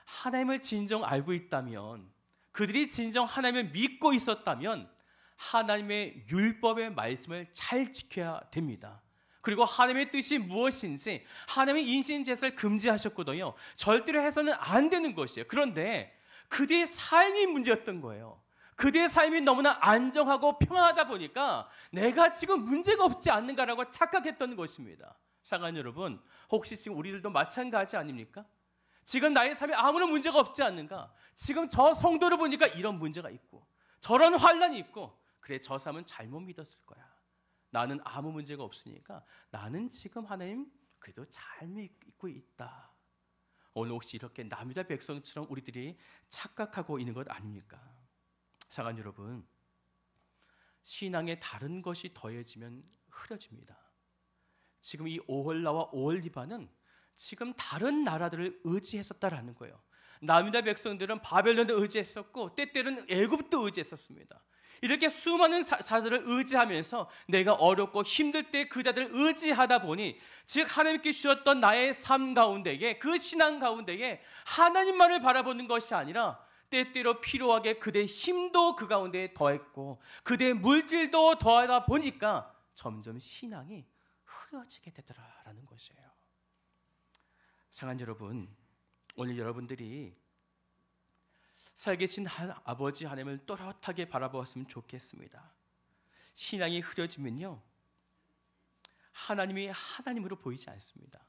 S1: 하나님을 진정 알고 있다면, 그들이 진정 하나님을 믿고 있었다면 하나님의 율법의 말씀을 잘 지켜야 됩니다. 그리고 하나님의 뜻이 무엇인지, 하나님의 인신제사를 금지하셨거든요. 절대로 해서는 안 되는 것이에요. 그런데 그들의 삶이 문제였던 거예요. 그들의 삶이 너무나 안정하고 평안하다 보니까 내가 지금 문제가 없지 않는가라고 착각했던 것입니다. 사랑하는 여러분, 혹시 지금 우리들도 마찬가지 아닙니까? 지금 나의 삶에 아무런 문제가 없지 않는가? 지금 저 성도를 보니까 이런 문제가 있고 저런 환난이 있고, 그래, 저 사람은 잘못 믿었을 거야. 나는 아무 문제가 없으니까 나는 지금 하나님 그래도 잘 믿고 있다. 오늘 혹시 이렇게 남유다 백성처럼 우리들이 착각하고 있는 것 아닙니까? 사랑하는 여러분, 신앙에 다른 것이 더해지면 흐려집니다. 지금 이 오홀라와 오홀리바는 지금 다른 나라들을 의지했었다라는 거예요. 남유다 백성들은 바벨론을 의지했었고 때때로는 애굽도 의지했었습니다. 이렇게 수많은 자들을 의지하면서 내가 어렵고 힘들 때 그 자들을 의지하다 보니, 즉 하나님께 주셨던 나의 삶 가운데에, 그 신앙 가운데에 하나님만을 바라보는 것이 아니라 때때로 필요하게 그대의 힘도 그 가운데 더했고 그대의 물질도 더하다 보니까 점점 신앙이 흐려지게 되더라라는 것이에요. 사랑하는 여러분, 오늘 여러분들이 살계신 아버지 하나님을 또렷하게 바라보았으면 좋겠습니다. 신앙이 흐려지면요, 하나님이 하나님으로 보이지 않습니다.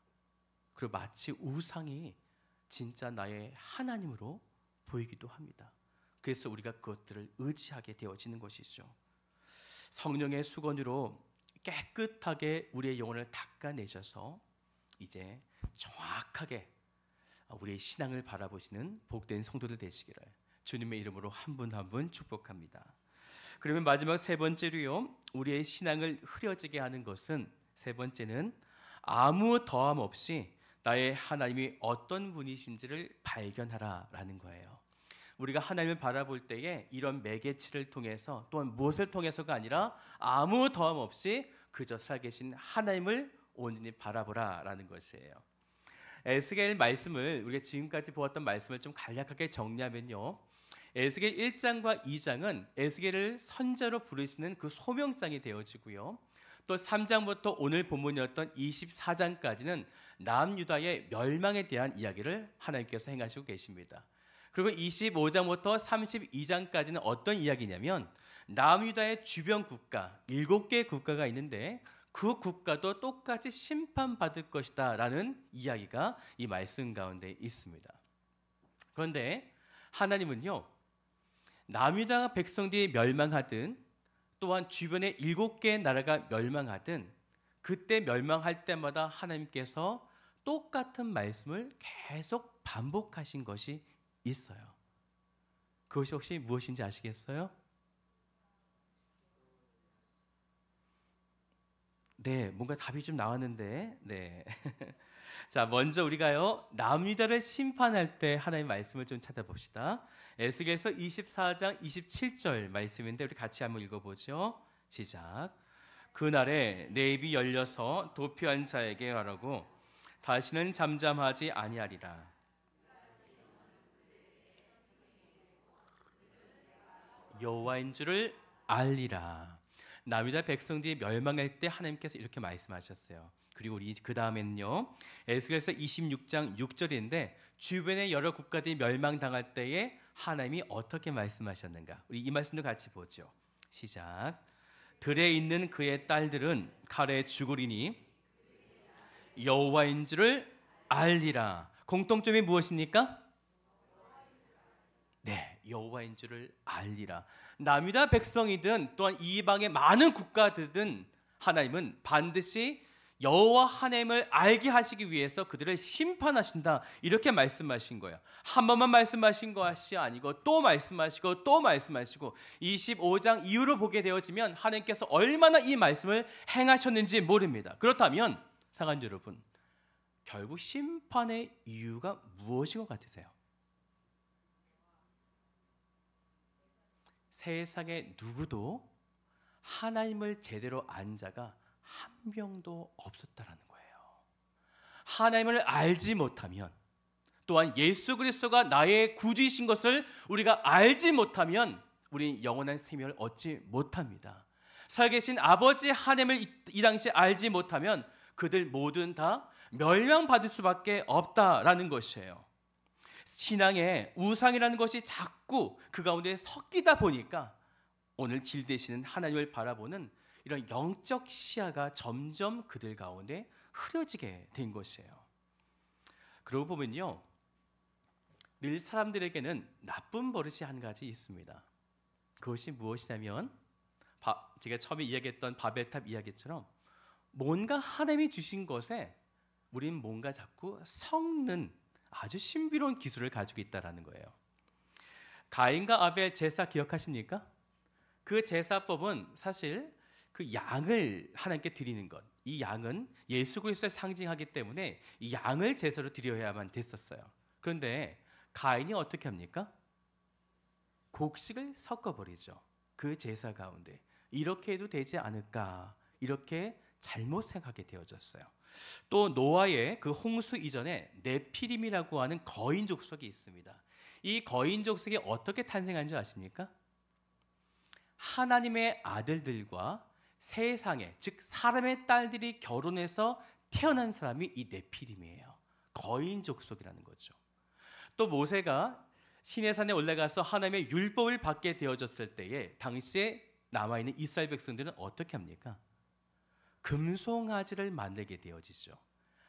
S1: 그리고 마치 우상이 진짜 나의 하나님으로 보이기도 합니다. 그래서 우리가 그것들을 의지하게 되어지는 것이죠. 성령의 수건으로 깨끗하게 우리의 영혼을 닦아내셔서 이제 정확하게 우리의 신앙을 바라보시는 복된 성도들 되시기를 주님의 이름으로 한 분 한 분 축복합니다. 그러면 마지막 세 번째로요, 우리의 신앙을 흐려지게 하는 것은, 세 번째는 아무 더함 없이 나의 하나님이 어떤 분이신지를 발견하라라는 거예요. 우리가 하나님을 바라볼 때에 이런 매개체를 통해서, 또한 무엇을 통해서가 아니라 아무 더함 없이 그저 살계신 하나님을 온전히 바라보라라는 것이에요. 에스겔 말씀을, 우리가 지금까지 보았던 말씀을 좀 간략하게 정리하면요, 에스겔 1장과 2장은 에스겔을 선자로 부르시는 그 소명장이 되어지고요, 또 3장부터 오늘 본문이었던 24장까지는 남유다의 멸망에 대한 이야기를 하나님께서 행하시고 계십니다. 그리고 25장부터 32장까지는 어떤 이야기냐면 남유다의 주변 국가 7개의 국가가 있는데 그 국가도 똑같이 심판받을 것이다 라는 이야기가 이 말씀 가운데 있습니다. 그런데 하나님은요, 남유다 백성들이 멸망하든 또한 주변의 7개의 나라가 멸망하든 그때 멸망할 때마다 하나님께서 똑같은 말씀을 계속 반복하신 것이 있어요. 그것이 혹시 무엇인지 아시겠어요? 네, 뭔가 답이 좀 나왔는데, 네. 자, 먼저 우리가요, 남유다를 심판할 때 하나님의 말씀을 좀 찾아봅시다. 에스겔서 24장 27절 말씀인데 우리 같이 한번 읽어보죠. 시작. 그날에 내 입이 열려서 도피한 자에게 말하고 다시는 잠잠하지 아니하리라. 여호와인 줄을 알리라. 남유다 백성들이 멸망할 때 하나님께서 이렇게 말씀하셨어요. 그리고 우리 그 다음에는요, 에스겔서 26장 6절인데 주변의 여러 국가들이 멸망당할 때에 하나님이 어떻게 말씀하셨는가, 우리 이 말씀도 같이 보죠. 시작. 들에 있는 그의 딸들은 칼에 죽으리니 여호와인 줄을 알리라. 공통점이 무엇입니까? 네, 여호와인 줄을 알리라. 남유다 백성이든 또한 이방의 많은 국가들든 하나님은 반드시 여호와 하나님을 알게 하시기 위해서 그들을 심판하신다, 이렇게 말씀하신 거예요. 한 번만 말씀하신 것이 아니고 또 말씀하시고 또 말씀하시고 25장 이후로 보게 되어지면 하나님께서 얼마나 이 말씀을 행하셨는지 모릅니다. 그렇다면 사랑하는 여러분, 결국 심판의 이유가 무엇인 것 같으세요? 세상에 누구도 하나님을 제대로 안 자가 한 명도 없었다라는 거예요. 하나님을 알지 못하면, 또한 예수 그리스도가 나의 구주이신 것을 우리가 알지 못하면 우리 영원한 생명을 얻지 못합니다. 살계신 아버지 하나님을 이 당시에 알지 못하면 그들 모두는 다 멸망받을 수밖에 없다라는 것이에요. 신앙에 우상이라는 것이 자꾸 그 가운데 섞이다 보니까 오늘 질되시는 하나님을 바라보는 이런 영적 시야가 점점 그들 가운데 흐려지게 된 것이에요. 그러고 보면요, 늘 사람들에게는 나쁜 버릇이 한 가지 있습니다. 그것이 무엇이냐면 제가 처음에 이야기했던 바벨탑 이야기처럼 뭔가 하나님이 주신 것에 우린 뭔가 자꾸 섞는 아주 신비로운 기술을 가지고 있다는 거예요. 가인과 아벨 제사 기억하십니까? 그 제사법은 사실 그 양을 하나님께 드리는 것, 이 양은 예수 그리스도를 상징하기 때문에 이 양을 제사로 드려야만 됐었어요. 그런데 가인이 어떻게 합니까? 곡식을 섞어버리죠. 그 제사 가운데. 이렇게 해도 되지 않을까, 이렇게 잘못 생각하게 되어졌어요. 또 노아의 그 홍수 이전에 네피림이라고 하는 거인 족속이 있습니다. 이 거인 족속이 어떻게 탄생한 줄 아십니까? 하나님의 아들들과 세상에, 즉 사람의 딸들이 결혼해서 태어난 사람이 이 네피림이에요. 거인 족속이라는 거죠. 또 모세가 시내산에 올라가서 하나님의 율법을 받게 되어졌을 때에 당시에 남아있는 이스라엘 백성들은 어떻게 합니까? 금송아지를 만들게 되어지죠.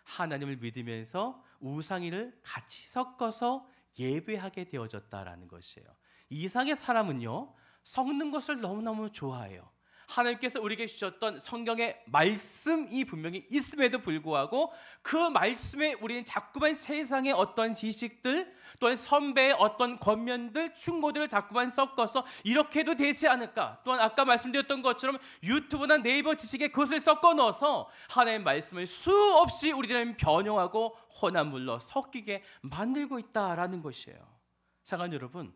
S1: 하나님을 믿으면서 우상이를 같이 섞어서 예배하게 되어졌다라는 것이에요. 이상의 사람은요, 섞는 것을 너무너무 좋아해요. 하나님께서 우리에게 주셨던 성경의 말씀이 분명히 있음에도 불구하고 그 말씀에 우리는 자꾸만 세상의 어떤 지식들 또한 선배의 어떤 권면들, 충고들을 자꾸만 섞어서 이렇게 해도 되지 않을까, 또한 아까 말씀드렸던 것처럼 유튜브나 네이버 지식에 그것을 섞어 넣어서 하나님의 말씀을 수없이 우리들은 변형하고 혼합물로 섞이게 만들고 있다라는 것이에요. 사랑하는 여러분,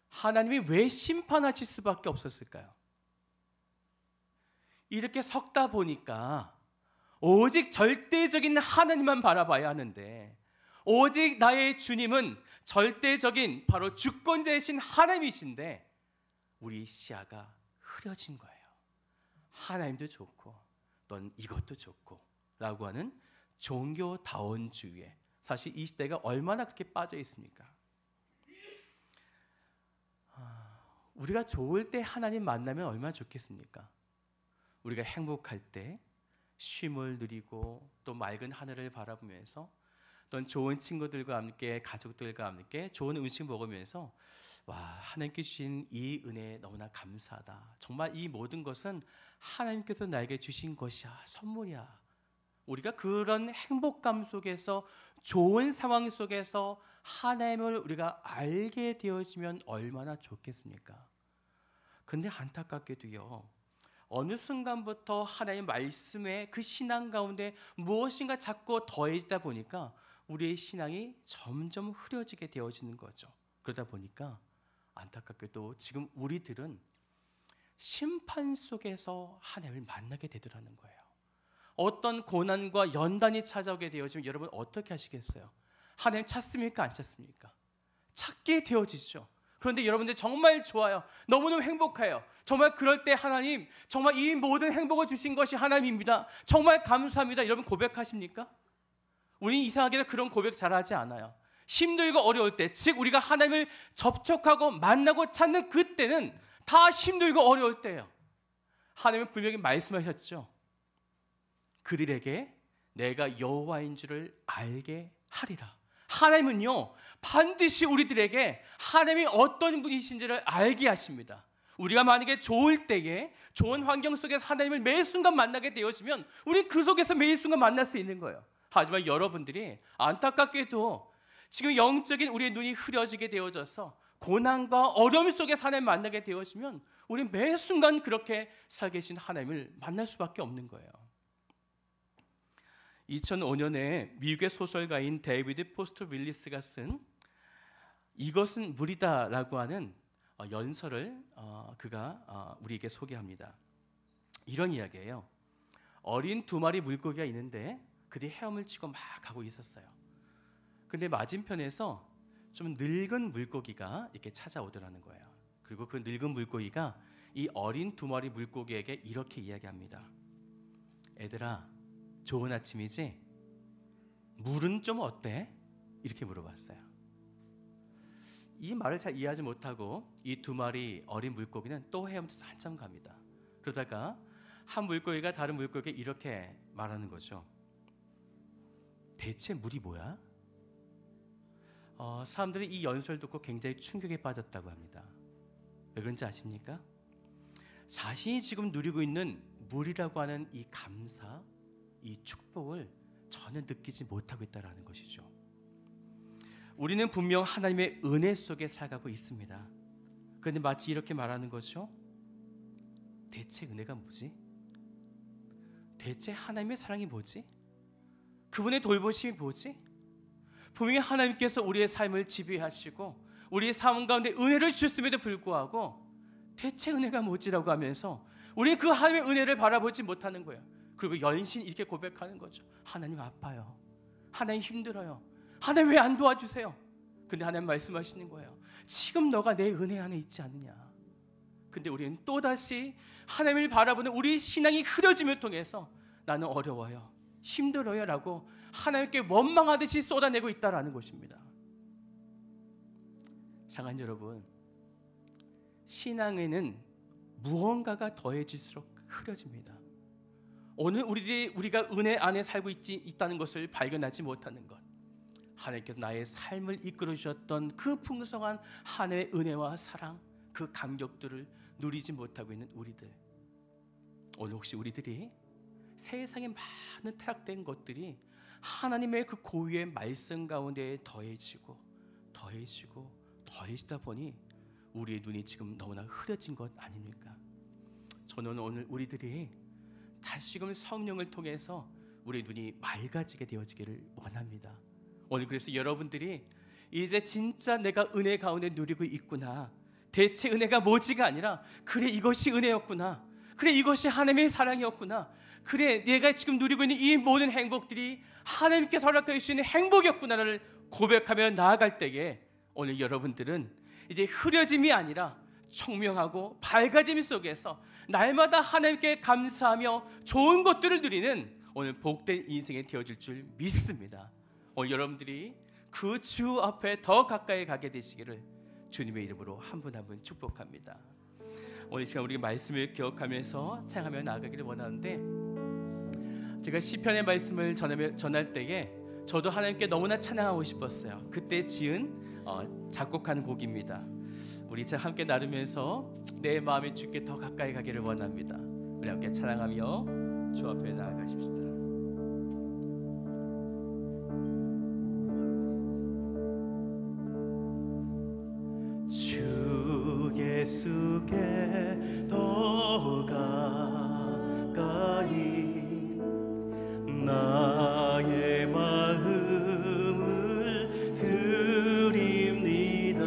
S1: 하나님이 왜 심판하실 수밖에 없었을까요? 이렇게 섞다 보니까 오직 절대적인 하나님만 바라봐야 하는데, 오직 나의 주님은 절대적인 바로 주권자이신 하나님이신데 우리 시야가 흐려진 거예요. 하나님도 좋고 또는 이것도 좋고 라고 하는 종교다원주의에 사실 이 시대가 얼마나 그렇게 빠져 있습니까? 우리가 좋을 때 하나님 만나면 얼마나 좋겠습니까? 우리가 행복할 때 쉼을 누리고 또 맑은 하늘을 바라보면서 또는 좋은 친구들과 함께 가족들과 함께 좋은 음식 먹으면서 와, 하나님께 주신 이 은혜에 너무나 감사하다. 정말 이 모든 것은 하나님께서 나에게 주신 것이야, 선물이야. 우리가 그런 행복감 속에서 좋은 상황 속에서 하나님을 우리가 알게 되어지면 얼마나 좋겠습니까? 근데 안타깝게도요, 어느 순간부터 하나님의 말씀에 그 신앙 가운데 무엇인가 자꾸 더해지다 보니까 우리의 신앙이 점점 흐려지게 되어지는 거죠. 그러다 보니까 안타깝게도 지금 우리들은 심판 속에서 하나님을 만나게 되더라는 거예요. 어떤 고난과 연단이 찾아오게 되어지면 여러분 어떻게 하시겠어요? 하나님 찾습니까? 안 찾습니까? 찾게 되어지죠. 그런데 여러분들 정말 좋아요. 너무너무 행복해요. 정말 그럴 때 하나님, 정말 이 모든 행복을 주신 것이 하나님입니다. 정말 감사합니다. 여러분 고백하십니까? 우리는 이상하게도 그런 고백 잘하지 않아요. 힘들고 어려울 때, 즉 우리가 하나님을 접촉하고 만나고 찾는 그때는 다 힘들고 어려울 때예요. 하나님은 분명히 말씀하셨죠. 그들에게 내가 여호와인 줄을 알게 하리라. 하나님은요, 반드시 우리들에게 하나님이 어떤 분이신지를 알게 하십니다. 우리가 만약에 좋을 때에 좋은 환경 속에서 하나님을 매 순간 만나게 되어지면 우리 그 속에서 매 순간 만날 수 있는 거예요. 하지만 여러분들이 안타깝게도 지금 영적인 우리의 눈이 흐려지게 되어져서 고난과 어려움 속에서 하나님을 만나게 되어지면 우리 매 순간 그렇게 살계신 하나님을 만날 수밖에 없는 거예요. 2005년에 미국의 소설가인 데이비드 포스터 윌리스가 쓴 이것은 물이다라고 하는 연설을 그가 우리에게 소개합니다. 이런 이야기예요. 어린 두 마리 물고기가 있는데 그들이 헤엄을 치고 막 가고 있었어요. 근데 맞은편에서 좀 늙은 물고기가 이렇게 찾아오더라는 거예요. 그리고 그 늙은 물고기가 이 어린 두 마리 물고기에게 이렇게 이야기합니다. 애들아, 좋은 아침이지? 물은 좀 어때? 이렇게 물어봤어요. 이 말을 잘 이해하지 못하고 이 두 마리 어린 물고기는 또 헤엄쳐서 한참 갑니다. 그러다가 한 물고기가 다른 물고기에게 이렇게 말하는 거죠. 대체 물이 뭐야? 사람들이 이 연설을 듣고 굉장히 충격에 빠졌다고 합니다. 왜 그런지 아십니까? 자신이 지금 누리고 있는 물이라고 하는 이 감사, 이 축복을 전혀 느끼지 못하고 있다는 것이죠. 우리는 분명 하나님의 은혜 속에 살아가고 있습니다. 그런데 마치 이렇게 말하는 거죠. 대체 은혜가 뭐지? 대체 하나님의 사랑이 뭐지? 그분의 돌보심이 뭐지? 분명히 하나님께서 우리의 삶을 지배하시고 우리의 삶 가운데 은혜를 주셨음에도 불구하고 대체 은혜가 뭐지라고 하면서 우리는 그 하나님의 은혜를 바라보지 못하는 거예요. 그리고 연신 이렇게 고백하는 거죠. 하나님 아파요. 하나님 힘들어요. 하나님 왜 안 도와주세요? 근데 하나님 말씀하시는 거예요. 지금 너가 내 은혜 안에 있지 않느냐. 근데 우리는 또다시 하나님을 바라보는 우리 신앙이 흐려짐을 통해서 나는 어려워요, 힘들어요 라고 하나님께 원망하듯이 쏟아내고 있다는 것입니다. 사랑하는 여러분, 신앙에는 무언가가 더해질수록 흐려집니다. 오늘 우리가 은혜 안에 살고 있다는 것을 발견하지 못하는 것, 하나님께서 나의 삶을 이끌어 주셨던 그 풍성한 하나님의 은혜와 사랑, 그 감격들을 누리지 못하고 있는 우리들, 오늘 혹시 우리들이 세상에 많은 타락된 것들이 하나님의 그 고유의 말씀 가운데 더해지고 더해지다 보니 우리의 눈이 지금 너무나 흐려진 것 아닙니까? 저는 오늘 우리들이 다시금 성령을 통해서 우리의 눈이 맑아지게 되어지기를 원합니다. 오늘 그래서 여러분들이 이제 진짜 내가 은혜 가운데 누리고 있구나, 대체 은혜가 뭐지가 아니라 그래 이것이 은혜였구나, 그래 이것이 하나님의 사랑이었구나, 그래 내가 지금 누리고 있는 이 모든 행복들이 하나님께서 허락해 주시는 행복이었구나를 고백하며 나아갈 때에 오늘 여러분들은 이제 흐려짐이 아니라 청명하고 밝아짐 속에서 날마다 하나님께 감사하며 좋은 것들을 누리는 오늘 복된 인생이 되어질 줄 믿습니다. 오늘 여러분들이 그 주 앞에 더 가까이 가게 되시기를 주님의 이름으로 한 분 한 분 축복합니다. 오늘 시간 우리 말씀을 기억하면서 찬양하며 나아가기를 원하는데, 제가 시편의 말씀을 전할 때에 저도 하나님께 너무나 찬양하고 싶었어요. 그때 지은 작곡한 곡입니다. 우리 함께 나누면서 내 마음이 주께 더 가까이 가기를 원합니다. 우리 함께 찬양하며 주 앞에 나아가십시다. 주 예수께 더 가까이 나의 마음을 드립니다.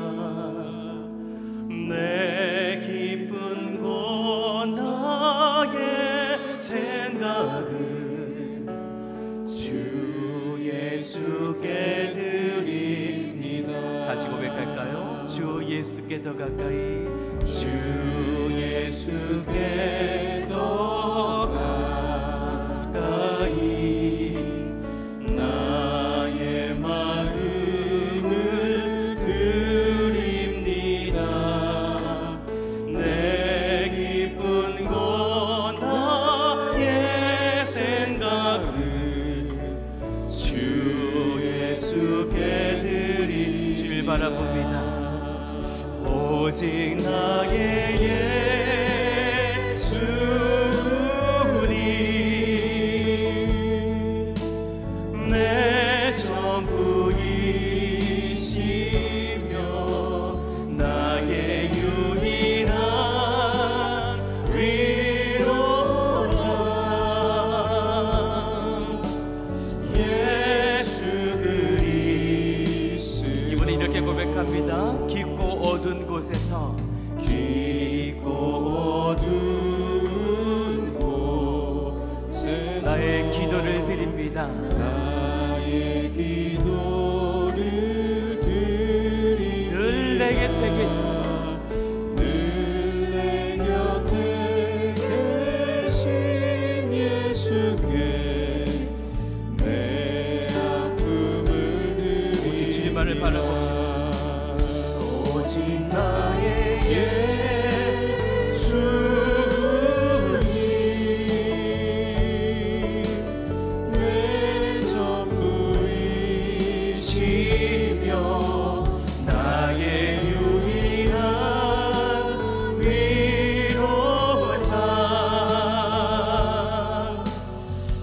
S1: 내 기쁜 곳 나의 생각을 주 예수께 드립니다. 다시 고백할까요? 주 예수께 더 가까이, 주 예수께 더 가까이 나의 마음을 드립니다. 내 기쁜 곳 나의 생각을 주 예수께 드리. 주를 바라봅니다. 오직 나의 예수님 내 전부이시며 나의 유일한 위로자 예수 그리스도. 이번에 이렇게 고백합니다. 깊고 어두운 곳에서, 깊고 어두운 곳에서 나의 기도를 드립니다. 나의 기도를 드립니다. 늘 내 곁에 계시고 늘 내 곁에 계신 예수께 내 아픔을 드립니다. 오직 주님만을 바라봅시다. 오직 나의 예수님 내 전부이시며 나의 유일한 위로자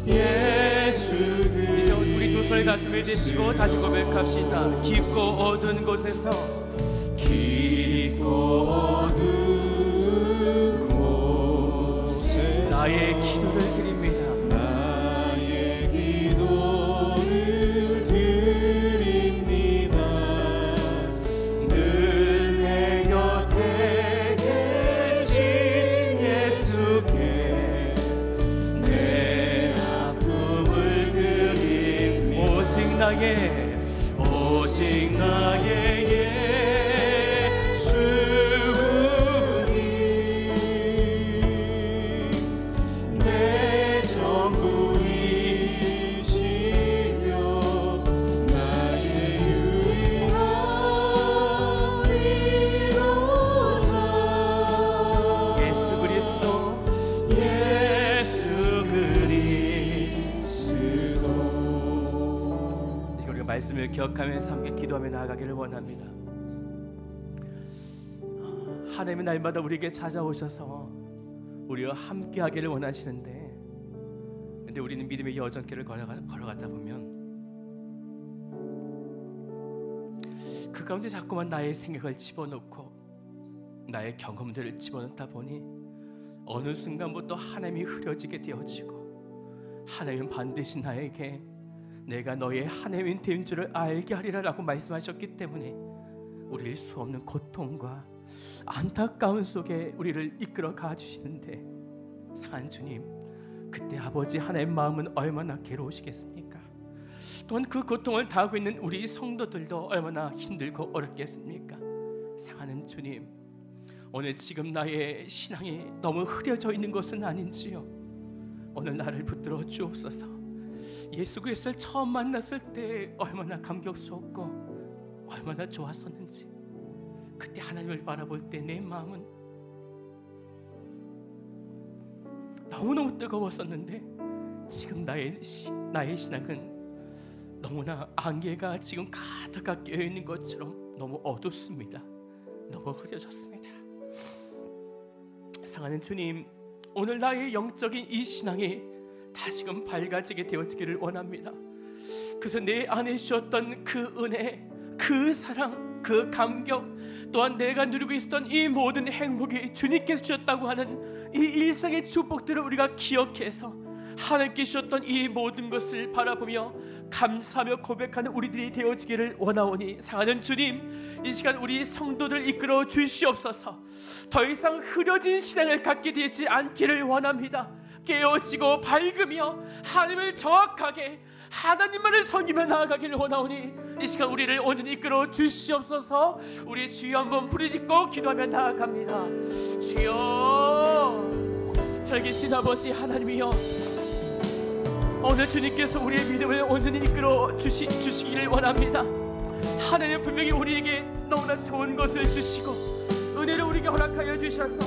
S1: 예수 그리스도. 이제 우리 두 손 가슴을 대시고 다시 고백합시다. 깊고 어두운 곳에서, 깊고 어두운 곳에서 나의 기도를 드립니다. 나의 기도를 드립니다. 늘 내 곁에 계신 예수께 내 아픔을 드립니다. 오직 나의 말씀을 기억하면서 함께 기도하며 나아가기를 원합니다. 하나님은 날마다 우리에게 찾아오셔서 우리와 함께하기를 원하시는데, 근데 우리는 믿음의 여정길을 걸어가다 보면 그 가운데 자꾸만 나의 생각을 집어넣고 나의 경험들을 집어넣다 보니 어느 순간부터 하나님이 흐려지게 되어지고, 하나님은 반드시 나에게 내가 너의 하나님인 된 줄을 알게 하리라 라고 말씀하셨기 때문에 우리를 수없는 고통과 안타까운 속에 우리를 이끌어 가주시는데, 사랑하는 주님, 그때 아버지 하나님 마음은 얼마나 괴로우시겠습니까? 또한 그 고통을 당하고 있는 우리 성도들도 얼마나 힘들고 어렵겠습니까? 사랑하는 주님, 오늘 지금 나의 신앙이 너무 흐려져 있는 것은 아닌지요? 오늘 나를 붙들어 주옵소서. 예수 그리스도를 처음 만났을 때 얼마나 감격스럽고 얼마나 좋았었는지, 그때 하나님을 바라볼 때 내 마음은 너무너무 뜨거웠었는데, 지금 나의 신앙은 너무나 안개가 지금 가득하게 깨어있는 것처럼 너무 어둡습니다. 너무 흐려졌습니다. 사랑하는 주님, 오늘 나의 영적인 이 신앙이 다시금 밝아지게 되어지기를 원합니다. 그래서 내 안에 주셨던 그 은혜, 그 사랑, 그 감격, 또한 내가 누리고 있었던 이 모든 행복이 주님께서 주셨다고 하는 이 일상의 축복들을 우리가 기억해서 하나님께 주셨던 이 모든 것을 바라보며 감사하며 고백하는 우리들이 되어지기를 원하오니, 사랑하는 주님, 이 시간 우리 성도들 이끌어 주시옵소서. 더 이상 흐려진 신앙을 갖게 되지 않기를 원합니다. 깨어지고 밝으며 하나님을 정확하게 하나님만을 섬기며 나아가기를 원하오니, 이 시간 우리를 온전히 이끌어 주시옵소서. 우리 주여 한번 부르짖고 기도하며 나아갑니다. 주여, 살계신 아버지 하나님이여, 오늘 주님께서 우리의 믿음을 온전히 이끌어 주시기를 원합니다. 하나님 분명히 우리에게 너무나 좋은 것을 주시고 은혜를 우리에게 허락하여 주셔서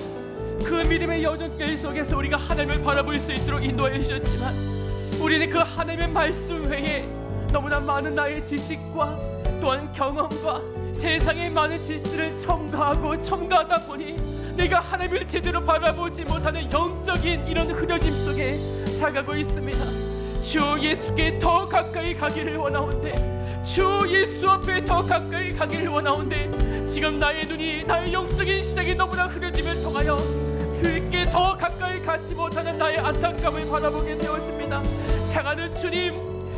S1: 그 믿음의 여정길 속에서 우리가 하나님을 바라볼 수 있도록 인도하여 주셨지만, 우리는 그 하나님의 말씀 외에 너무나 많은 나의 지식과 또한 경험과 세상의 많은 지식들을 첨가하다 보니 내가 하나님을 제대로 바라보지 못하는 영적인 이런 흐려짐 속에 살아가고 있습니다. 주 예수께 더 가까이 가기를 원하온데, 주 예수 앞에 더 가까이 가기를 원하온데, 지금 나의 눈이, 나의 영적인 시작이 너무나 흐려짐을 통하여 주님께 더 가까이 가지 못하는 나의 안타까움을 바라보게 되어집니다. 사랑하는 주님,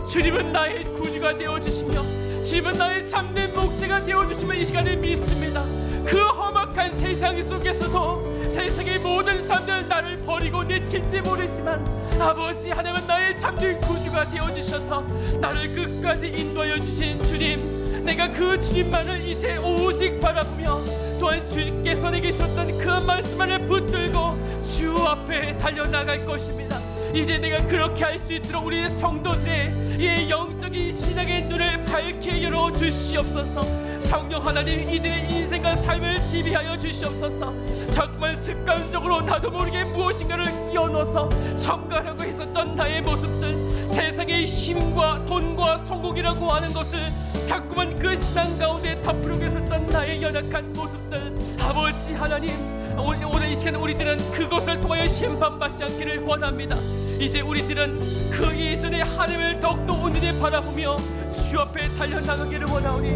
S1: 주님은 나의 구주가 되어주시며 주님은 나의 참된 목자가 되어주시며 이 시간을 믿습니다. 그 험악한 세상 속에서도 세상의 모든 사람들 나를 버리고 내칠지 모르지만 아버지 하나님은 나의 참된 구주가 되어주셔서 나를 끝까지 인도하여 주신 주님, 내가 그 주님만을 이제 오직 바라보며 또한 주님께서 내게 주셨던 그 말씀만을 붙들고 주 앞에 달려나갈 것입니다. 이제 내가 그렇게 할 수 있도록 우리 성도들의 이 영적인 신앙의 눈을 밝게 열어 주시옵소서. 성령 하나님, 이들의 인생과 삶을 지배하여 주시옵소서. 정말 습관적으로 나도 모르게 무엇인가를 끼워넣어서 첨가하려고 했었던 나의 모습들, 세상의 힘과 돈과 성공이라고 하는 것을 자꾸만 그 신앙 가운데 덮으려고 했었던 나의 연약한 모습들, 아버지 하나님, 오늘 이 시간 우리들은 그것을 통하여 심판받지 않기를 원합니다. 이제 우리들은 그 이전의 하나님을 더욱더 온전히 바라보며 주 앞에 달려나가기를 원하오니,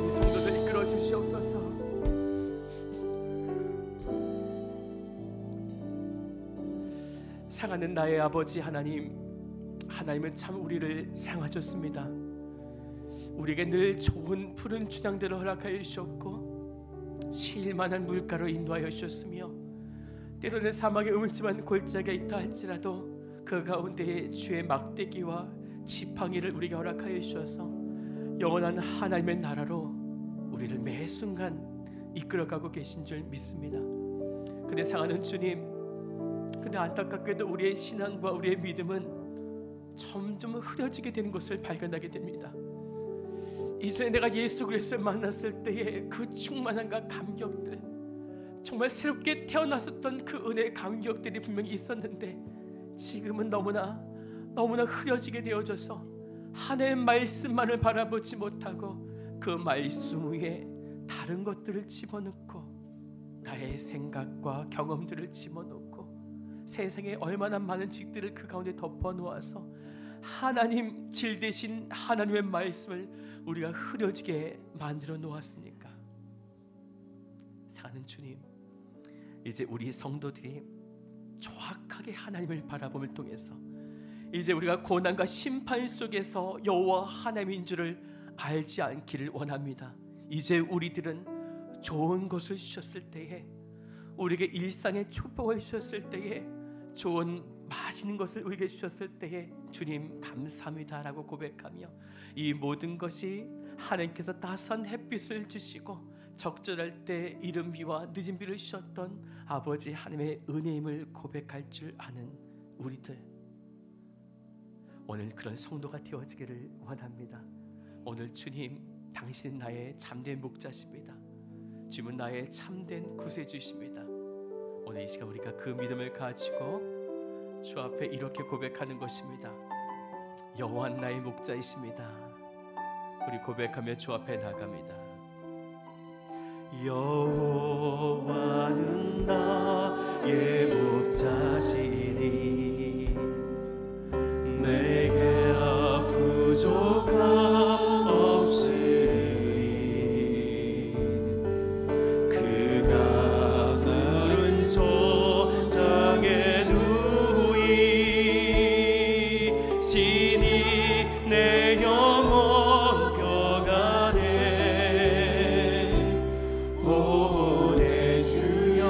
S1: 우리 성도들 이끌어 주시옵소서. 사랑하는 나의 아버지 하나님, 하나님은 참 우리를 사랑하셨습니다. 우리에게 늘 좋은 푸른 주장들을 허락하여 주셨고 쉴만한 물가로 인도하여 주셨으며, 때로는 사막에 음침한 골짜기가 있다 할지라도 그 가운데에 주의 막대기와 지팡이를 우리에게 허락하여 주셔서 영원한 하나님의 나라로 우리를 매 순간 이끌어가고 계신 줄 믿습니다. 근데 사랑하는 주님, 근데 안타깝게도 우리의 신앙과 우리의 믿음은 점점 흐려지게 되는 것을 발견하게 됩니다. 이전에 내가 예수 그리스도를 만났을 때의 그 충만함과 감격들, 정말 새롭게 태어났었던 그 은혜의 감격들이 분명히 있었는데 지금은 너무나 흐려지게 되어져서
S2: 하나님의 말씀만을 바라보지 못하고 그 말씀 위에 다른 것들을 집어넣고 나의 생각과 경험들을 집어넣고 세상에 얼마나 많은 직들을 그 가운데 덮어놓아서 하나님 질 대신 하나님의 말씀을 우리가 흐려지게 만들어 놓았습니까? 사랑하는 주님, 이제 우리 성도들이 정확하게 하나님을 바라봄을 통해서 이제 우리가 고난과 심판 속에서 여호와 하나님인 줄을 알지 않기를 원합니다. 이제 우리들은 좋은 것을 주셨을 때에, 우리에게 일상의 축복을 주셨을 때에, 좋은 맛있는 것을 우리에게 주셨을 때에 주님 감사합니다 라고 고백하며, 이 모든 것이 하나님께서 따스한 햇빛을 주시고 적절할 때 이른 비와 늦은 비를 주셨던 아버지 하나님의 은혜임을 고백할 줄 아는 우리들, 오늘 그런 성도가 되어지기를 원합니다. 오늘 주님, 당신은 나의 참된 목자십니다. 주님은 나의 참된 구세주십니다. 오늘 이 시간 우리가 그 믿음을 가지고 주 앞에 이렇게 고백하는 것입니다. 여호와는 나의 목자이십니다. 우리 고백하며 주 앞에 나갑니다. 여호와는 나의 목자시니 내게 부족함 없으리. 그가 푸른 초장에 누이시니 내 영혼 평안해. 오 내 주여,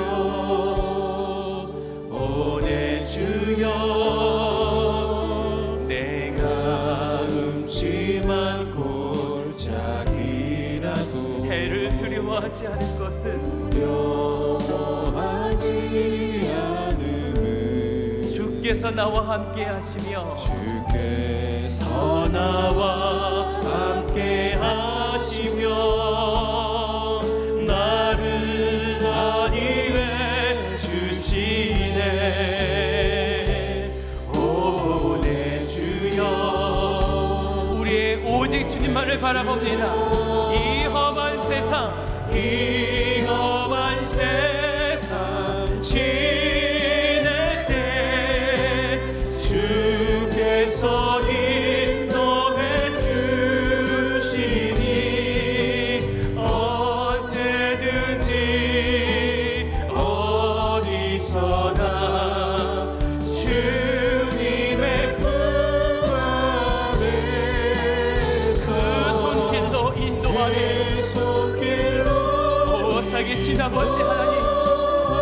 S2: 오 내 주여, 두려워하지 않은 것은 두려워하지 않음은 주께서 나와 함께 하시며 주께서 나와 함께 하시며 나를 안위해 주시네. 오 내 주여, 우리의 오직 주님만을 바라봅니다. 이 험한 세상 지낼 때 주께서 인도해 주시니 언제든지 어디서나 주님의 품 안에서 그 손길로 인도하네. 살기신 아버지 하나님,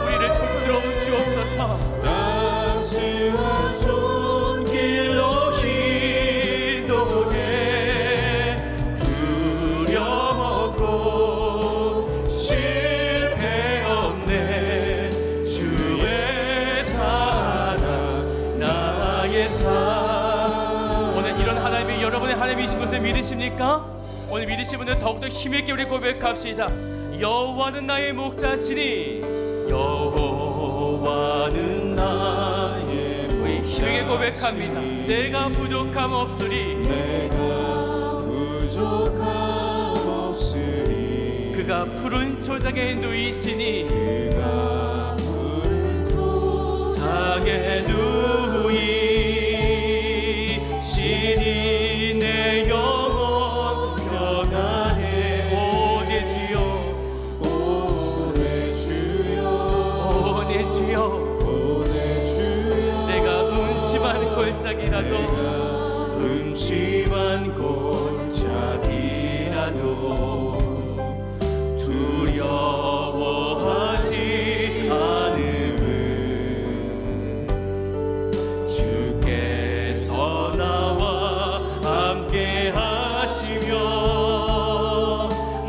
S2: 우리를 붙들어 주옵소서. 따스한 손길로 인도해 두려먹고 실패 없네. 주의 사랑 나의 삶. 오늘 이런 하나님이 여러분의 하나님이신 것을 믿으십니까? 오늘 믿으신 분들 더욱더 힘있게 우리 고백합시다. 여호와는 나의 목자시니, 여호와는 나의 목자시니, 우리 힘있게 고백합니다. 내가 부족함 없으리. 내가 부족함 없으리. 그가 푸른 초장에 누이시니, 그가 푸른 초장에 누이시니 내 영혼 평안해. 오 내 주여, 내가 음침한 골짜기라도 두려워하지 않음은 주께서 나와 함께 하시며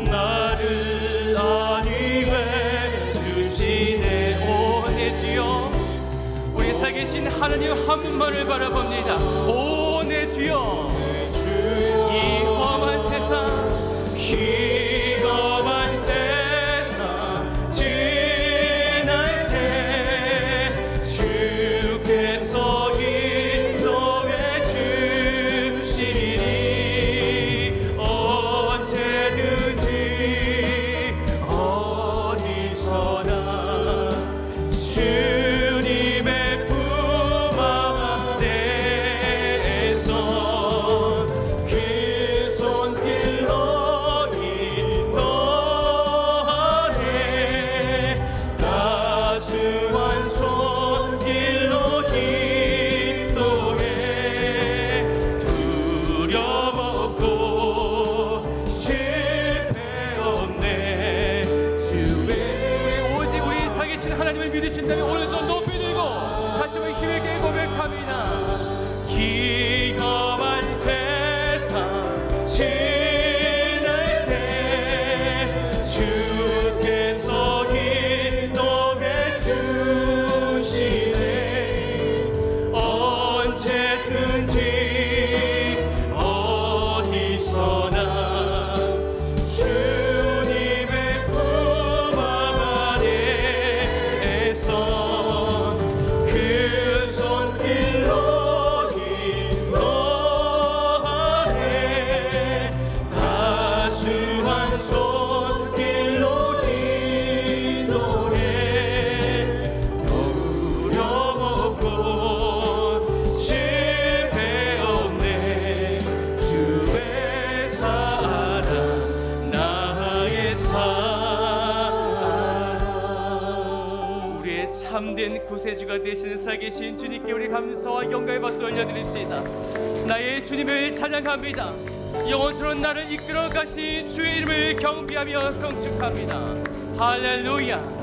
S2: 나를 안위해 주시네. 오 내 주여, 우리 살계신 하나님 한 분만을 바라봅니다. 오 내 주여, 이 험한 세상, 이 험한 세상 지날 때 주께서 인도해 주시니
S1: 힘있게 고백합니다. 기험한 세상 지낼 때 주께서 인도해 주시네. 언제든지 어디서나 주님의 품 안에서 그 손길로 인도하네. 다수한 손길로 인도해. 두려움 없고 실패 없네. 주의 사랑 나의 사랑. 우리의 참된 구세주가 되시는 살계신 주님께 우리 감사와 영광의 박수 올려드립시다. 나의 주님을 찬양합니다. 영원토록 나를 이끌어 가신 주의 이름을 경배하며 성축합니다. 할렐루야.